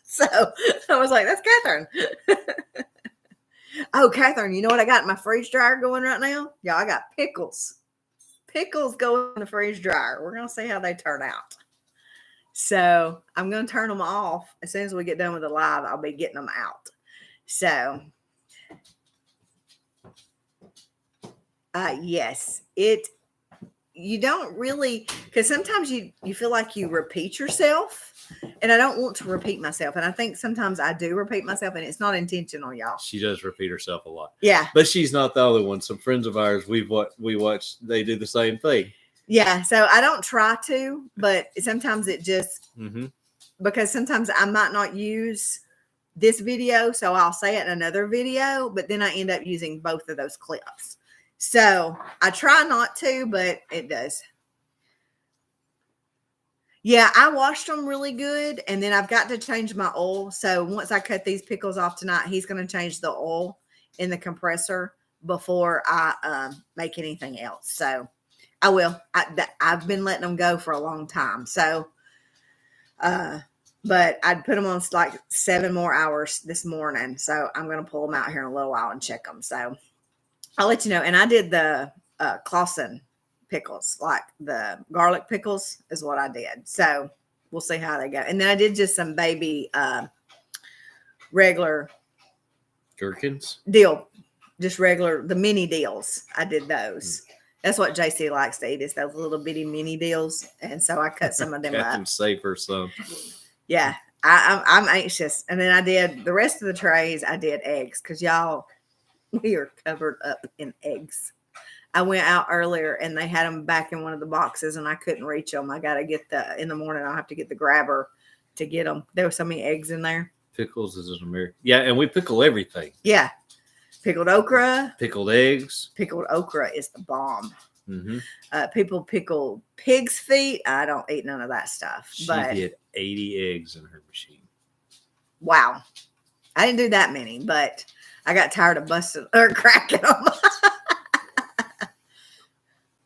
So I was like, that's Catherine. Oh, Catherine, you know what I got in my freeze dryer going right now? Y'all, I got pickles. Pickles go in the freeze dryer. We're going to see how they turn out. So I'm going to turn them off. As soon as we get done with the live, I'll be getting them out. So, yes, you don't really, because sometimes you feel like you repeat yourself, and I don't want to repeat myself. And I think sometimes I do repeat myself, and it's not intentional, y'all. She does repeat herself a lot. Yeah. But she's not the only one. Some friends of ours we watch, they do the same thing. Yeah. So I don't try to, but sometimes it just, because sometimes I might not use this video, so I'll say it in another video, but then I end up using both of those clips. So I try not to, but it does. Yeah, I washed them really good, and then I've got to change my oil. So once I cut these pickles off tonight, he's going to change the oil in the compressor before I make anything else. So I will. I've been letting them go for a long time. So, but I'd put them on like 7 more hours this morning. So I'm going to pull them out here in a little while and check them. So I'll let you know. And I did the Clausen pickles, like the garlic pickles is what I did. So we'll see how they go. And then I did just some baby regular gherkins dill, just regular, the mini deals. I did those. That's what JC likes to eat, is those little bitty mini deals. And so I cut some of them up. Save her some. Yeah, I'm anxious. And then I did the rest of the trays. I did eggs, because y'all, we are covered up in eggs. I went out earlier and they had them back in one of the boxes, and I couldn't reach them. I got to get in the morning, I'll have to get the grabber to get them. There were so many eggs in there. Pickles is an American. Yeah, and we pickle everything. Yeah. Pickled okra. Pickled eggs. Pickled okra is the bomb. People pickle pig's feet. I don't eat none of that stuff. She but did 80 eggs in her machine. Wow. I didn't do that many, but I got tired of busting or cracking them.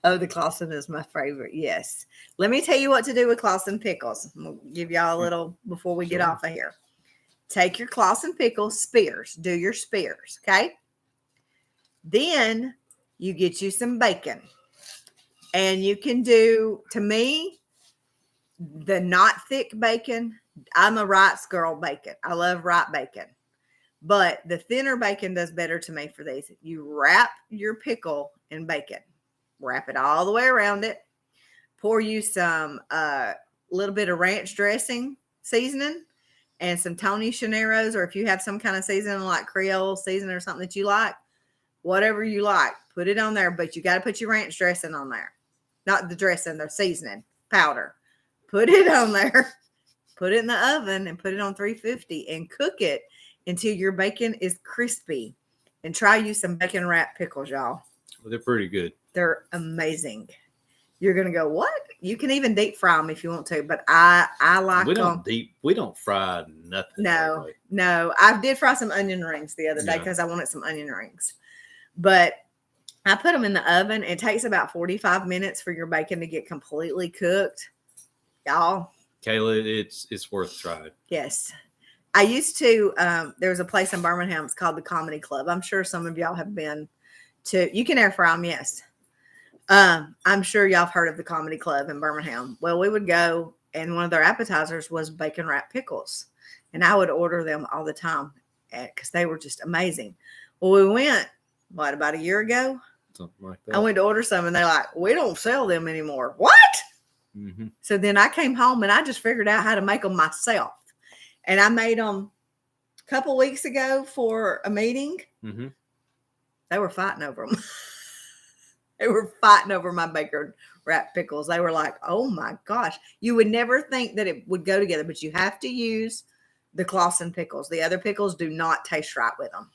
Oh, the Clausen is my favorite. Yes. Let me tell you what to do with Clausen pickles. I'm going to give y'all a little before we get off of here. Take your Clausen pickles, spears. Do your spears, okay? Then you get you some bacon. And you can do, to me, the not thick bacon. I'm a Wright's girl bacon. I love Wright bacon. But the thinner bacon does better to me for these. You wrap your pickle in bacon. Wrap it all the way around it. Pour you some little bit of ranch dressing seasoning and some Tony Chaneros, or if you have some kind of seasoning like Creole seasoning or something that you like, whatever you like, put it on there. But you got to put your ranch dressing on there. Not the dressing, the seasoning powder. Put it on there. Put it in the oven and put it on 350 and cook it until your bacon is crispy. And try you some bacon wrap pickles, y'all. Well, they're pretty good. They're amazing. You're gonna go, what? You can even deep fry them if you want to, but I like them. We don't fry nothing. No. I did fry some onion rings the other day because I wanted some onion rings. But I put them in the oven. It takes about 45 minutes for your bacon to get completely cooked. Y'all. Kayla, it's worth trying. Yes. I used to, there was a place in Birmingham. It's called the Comedy Club. I'm sure some of y'all have been to. You can air fry them, yes. I'm sure y'all have heard of the Comedy Club in Birmingham. Well, we would go, and one of their appetizers was bacon wrapped pickles. And I would order them all the time because they were just amazing. Well, we went, about a year ago? Something like that. I went to order some, and they're like, we don't sell them anymore. What? Mm-hmm. So then I came home, and I just figured out how to make them myself. And I made them a couple weeks ago for a meeting. Mm-hmm. They were fighting over them. They were fighting over my bacon wrapped pickles. They were like, oh my gosh. You would never think that it would go together, but you have to use the Clausen pickles. The other pickles do not taste right with them.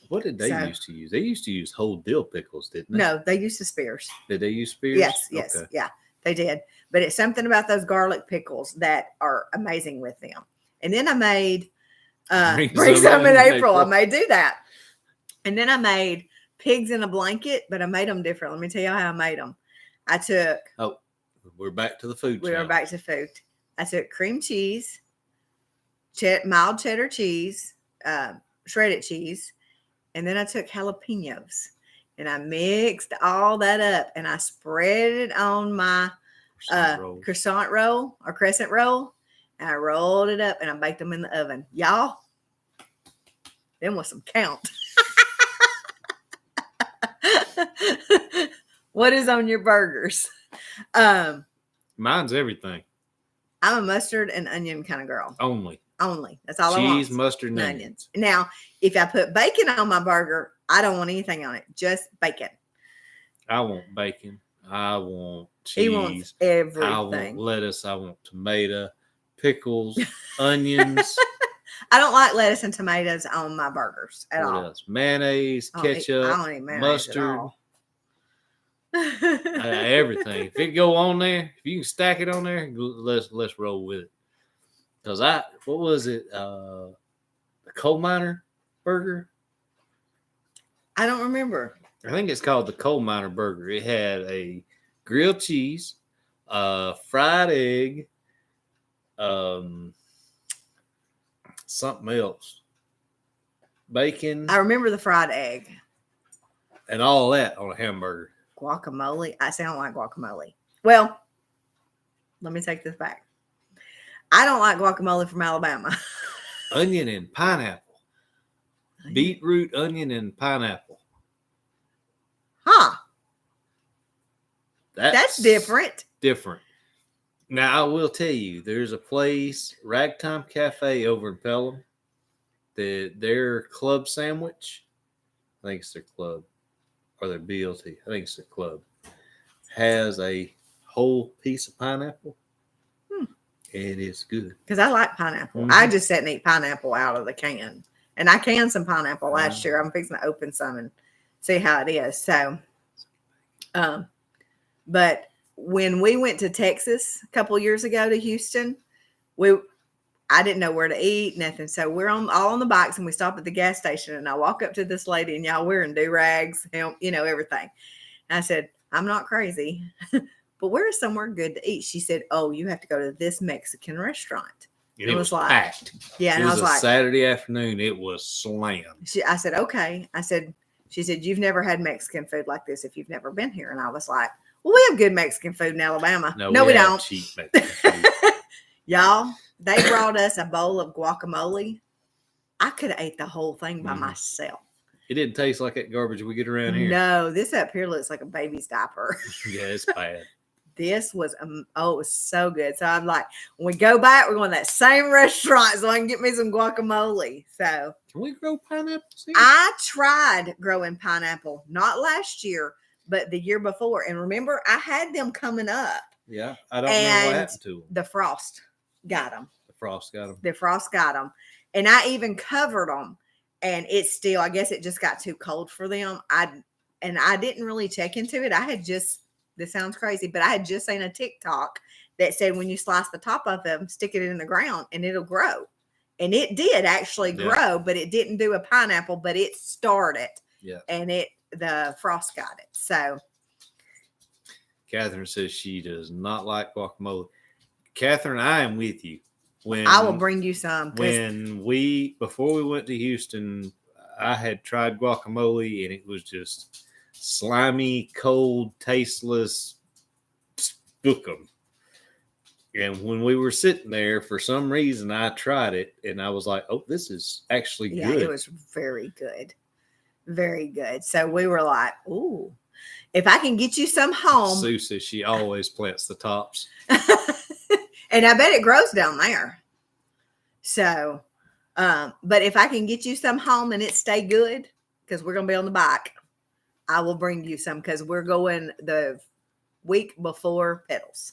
What did they used to use? They used to use whole dill pickles, didn't they? No, they used the spears. Did they use spears? Yes, Okay. yeah, they did. But it's something about those garlic pickles that are amazing with them. And then I made bring some in April. I may do that. And then I made pigs in a blanket, but I made them different. Let me tell you how I made them. I took. Oh, we're back to the food. We are back to food. I took cream cheese, mild cheddar cheese, shredded cheese, and then I took jalapenos, and I mixed all that up, and I spread it on my croissant roll or crescent roll, and I rolled it up, and I baked them in the oven. Y'all, them was some count. What is on your burgers? Mine's everything. I'm a mustard and onion kind of girl. Only. That's all I want. Cheese, mustard, and onions. onions. Now, if I put bacon on my burger, I don't want anything on it. Just bacon. I want bacon. I want cheese. He wants everything. I want lettuce. I want tomato, pickles, onions. I don't like lettuce and tomatoes on my burgers at all. Else? Mayonnaise, ketchup, I don't eat mayonnaise mustard. at all. Everything. If it go on there, if you can stack it on there, let's roll with it. Cause what was it? The coal miner burger. I don't remember. I think it's called the coal miner burger. It had a grilled cheese, fried egg, something else, bacon. I remember the fried egg. And all that on a hamburger. Guacamole. I sound like guacamole. Well, let me take this back. I don't like guacamole from Alabama. Onion and pineapple. Beetroot, onion, and pineapple. Huh. That's different. Different. Now, I will tell you, there's a place, Ragtime Cafe over in Pelham, their club sandwich, I think it's their club, or their BLT, I think it's their club, has a whole piece of pineapple. It is good. Because I like pineapple. Mm-hmm. I just sat and eat pineapple out of the can. And I canned some pineapple last year. I'm fixing to open some and see how it is. So, but when we went to Texas a couple years ago to Houston, I didn't know where to eat, nothing. So we're all on the bikes and we stop at the gas station and I walk up to this lady and y'all wearing do-rags, everything. And I said, I'm not crazy, but where is somewhere good to eat? She said, oh, you have to go to this Mexican restaurant. And it was like, packed. Yeah. And it was I was like, Saturday afternoon. It was slammed. I said, okay. She said, you've never had Mexican food like this if you've never been here. And I was like, well, we have good Mexican food in Alabama. No, we don't. Cheap Mexican food. Y'all, they brought us a bowl of guacamole. I could have ate the whole thing by myself. It didn't taste like that garbage we get around here. No, this up here looks like a baby's diaper. Yeah, it's bad. This was, it was so good. So I'm like, when we go back, we're going to that same restaurant so I can get me some guacamole. So can we grow pineapples here? I tried growing pineapple, not last year, but the year before. And remember, I had them coming up. Yeah, I don't know what happened to them. The frost got them. The frost got them. And I even covered them. And it's still, I guess it just got too cold for them. I didn't really check into it. This sounds crazy, but I had just seen a TikTok that said when you slice the top of them, stick it in the ground and it'll grow. And it did actually grow, but it didn't do a pineapple, but it started. Yeah. And the frost got it. So Catherine says she does not like guacamole. Catherine, I am with you. I will bring you some. Before we went to Houston, I had tried guacamole and it was just slimy, cold, tasteless, spookum. And when we were sitting there, for some reason, I tried it and I was like, oh, this is actually good. Yeah, it was very good. Very good. So we were like, ooh, if I can get you some home. Sue says she always plants the tops. And I bet it grows down there. So, but if I can get you some home and it stay good, because we're going to be on the bike, I will bring you some because we're going the week before Petals.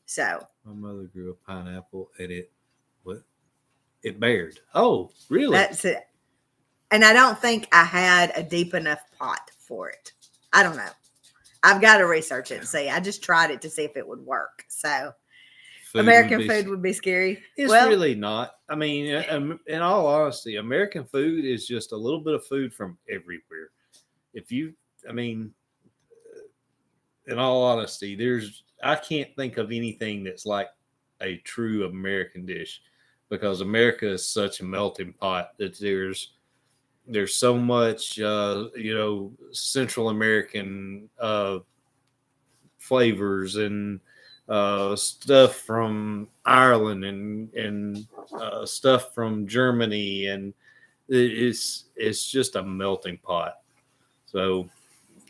So my mother grew a pineapple and it bared. Oh, really? That's it. And I don't think I had a deep enough pot for it. I don't know. I've got to research it and see. I just tried it to see if it would work. So American food would be scary. It's really not. I mean, in all honesty, American food is just a little bit of food from everywhere. In all honesty, I can't think of anything that's like a true American dish because America is such a melting pot that there's so much, Central American flavors and stuff from Ireland and stuff from Germany, and it's just a melting pot. So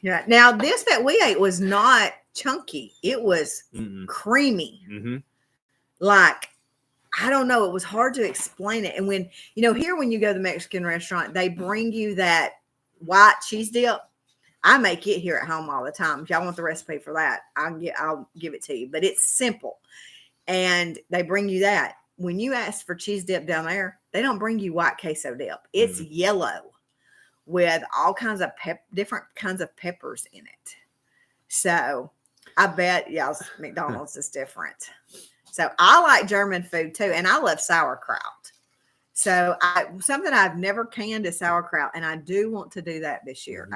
Yeah. Now this that we ate was not chunky. It was Mm-mm. creamy. Mm-hmm. Like, I don't know. It was hard to explain it. And when, here when you go to the Mexican restaurant, they bring you that white cheese dip. I make it here at home all the time. If y'all want the recipe for that, I'll give it to you. But it's simple. And they bring you that. When you ask for cheese dip down there, they don't bring you white queso dip. It's yellow with all kinds of different kinds of peppers in it. So I bet y'all's McDonald's is different. So I like German food too, and I love sauerkraut. So something I've never canned is sauerkraut, and I do want to do that this year.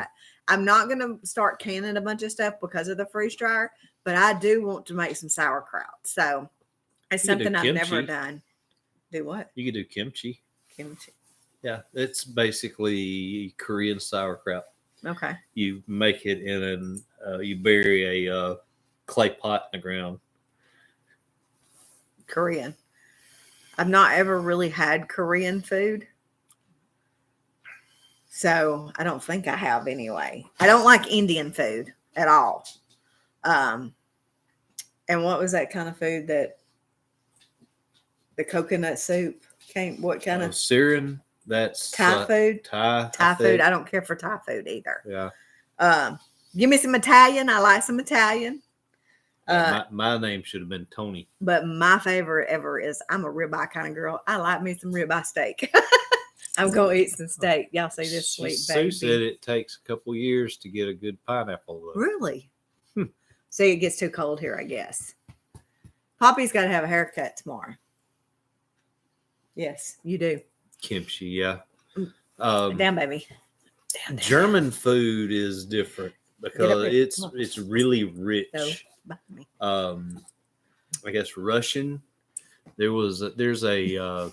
I'm not going to start canning a bunch of stuff because of the freeze dryer, but I do want to make some sauerkraut. So it's something I've never done. Do what? You could do kimchi. Kimchi. Yeah, it's basically Korean sauerkraut. Okay. You make it you bury a clay pot in the ground. Korean. I've not ever really had Korean food. So I don't think I have anyway. I don't like Indian food at all. And what was that kind of food that the coconut soup came? What kind of Syrian? That's Thai food. Thai food. I don't care for Thai food either. Yeah. Give me some Italian. I like some Italian. My name should have been Tony. But my favorite ever is I'm a ribeye kind of girl. I like me some ribeye steak. I'm going to eat some steak. Y'all see this sweet baby. Sue said it takes a couple years to get a good pineapple. Though. Really? See, it gets too cold here, I guess. Poppy's got to have a haircut tomorrow. Yes, you do. Kimchi, yeah. Down, baby. Down. German food is different because it's really rich. No. I guess Russian. There's a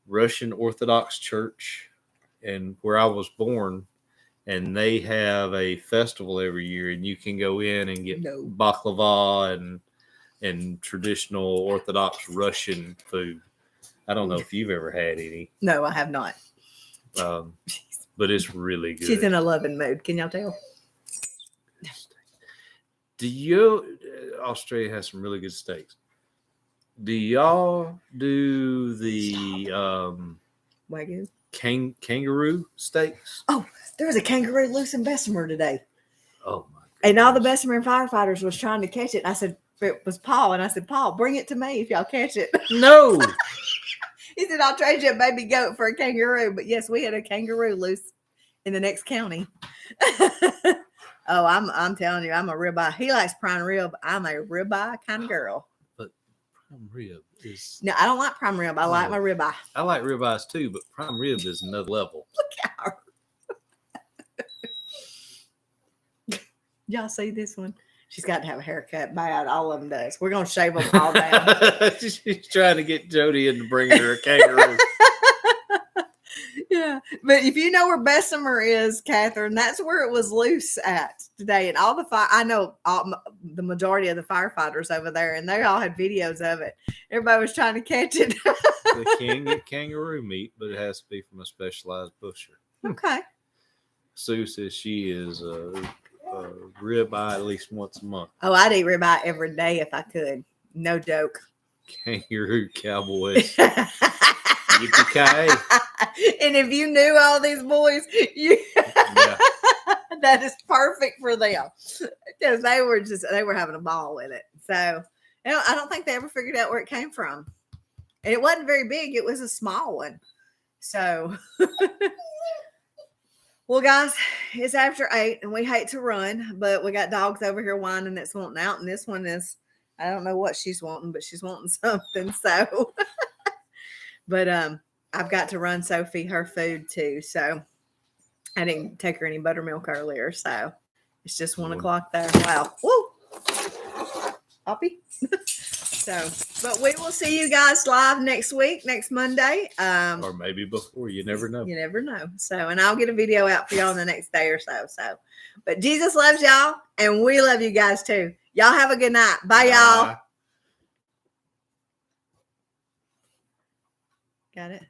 Russian Orthodox church, and where I was born, and they have a festival every year, and you can go in and get baklava and traditional Orthodox Russian food. I don't know if you've ever had any. No, I have not. But it's really good. She's in a loving mood. Can y'all tell? Australia has some really good steaks. Do y'all do the Wagyu kangaroo steaks? Oh, there was a kangaroo loose in Bessemer today. Oh my! And all the Bessemer firefighters was trying to catch it. And I said, it was Paul, and I said, Paul, bring it to me if y'all catch it. No. He said, I'll trade you a baby goat for a kangaroo. But yes, we had a kangaroo loose in the next county. Oh, I'm telling you, I'm a ribeye. He likes prime rib. I'm a ribeye kind of girl. But prime rib is... No, I don't like prime rib. I like my ribeye. I like ribeyes too, but prime rib is another level. Look at her. Y'all see this one? She's got to have a haircut. Bad. All of them does. We're going to shave them all down. She's trying to get Jody into bringing her a kangaroo. Yeah. But if you know where Bessemer is, Catherine, that's where it was loose at today. And all the I know the majority of the firefighters over there, and they all had videos of it. Everybody was trying to catch it. They can get kangaroo meat, but it has to be from a specialized butcher. Okay. Sue says she is ribeye at least once a month. Oh, I'd eat ribeye every day if I could. No joke. Kangaroo cowboys. Yippee-ki-yay. And if you knew all these boys, that is perfect for them because they were having a ball with it. So I don't think they ever figured out where it came from. And it wasn't very big. It was a small one. So, well, guys, it's after 8 and we hate to run, but we got dogs over here whining that's wanting out. And this one is, I don't know what she's wanting, but she's wanting something. So, but, I've got to run Sophie her food too. So I didn't take her any buttermilk earlier. So it's just 1 o'clock there. Wow. Woo. Poppy. So, but we will see you guys live next week, next Monday. Or maybe before. You never know. You never know. So, and I'll get a video out for y'all in the next day or so. So, but Jesus loves y'all and we love you guys too. Y'all have a good night. Bye, y'all. Bye. Got it.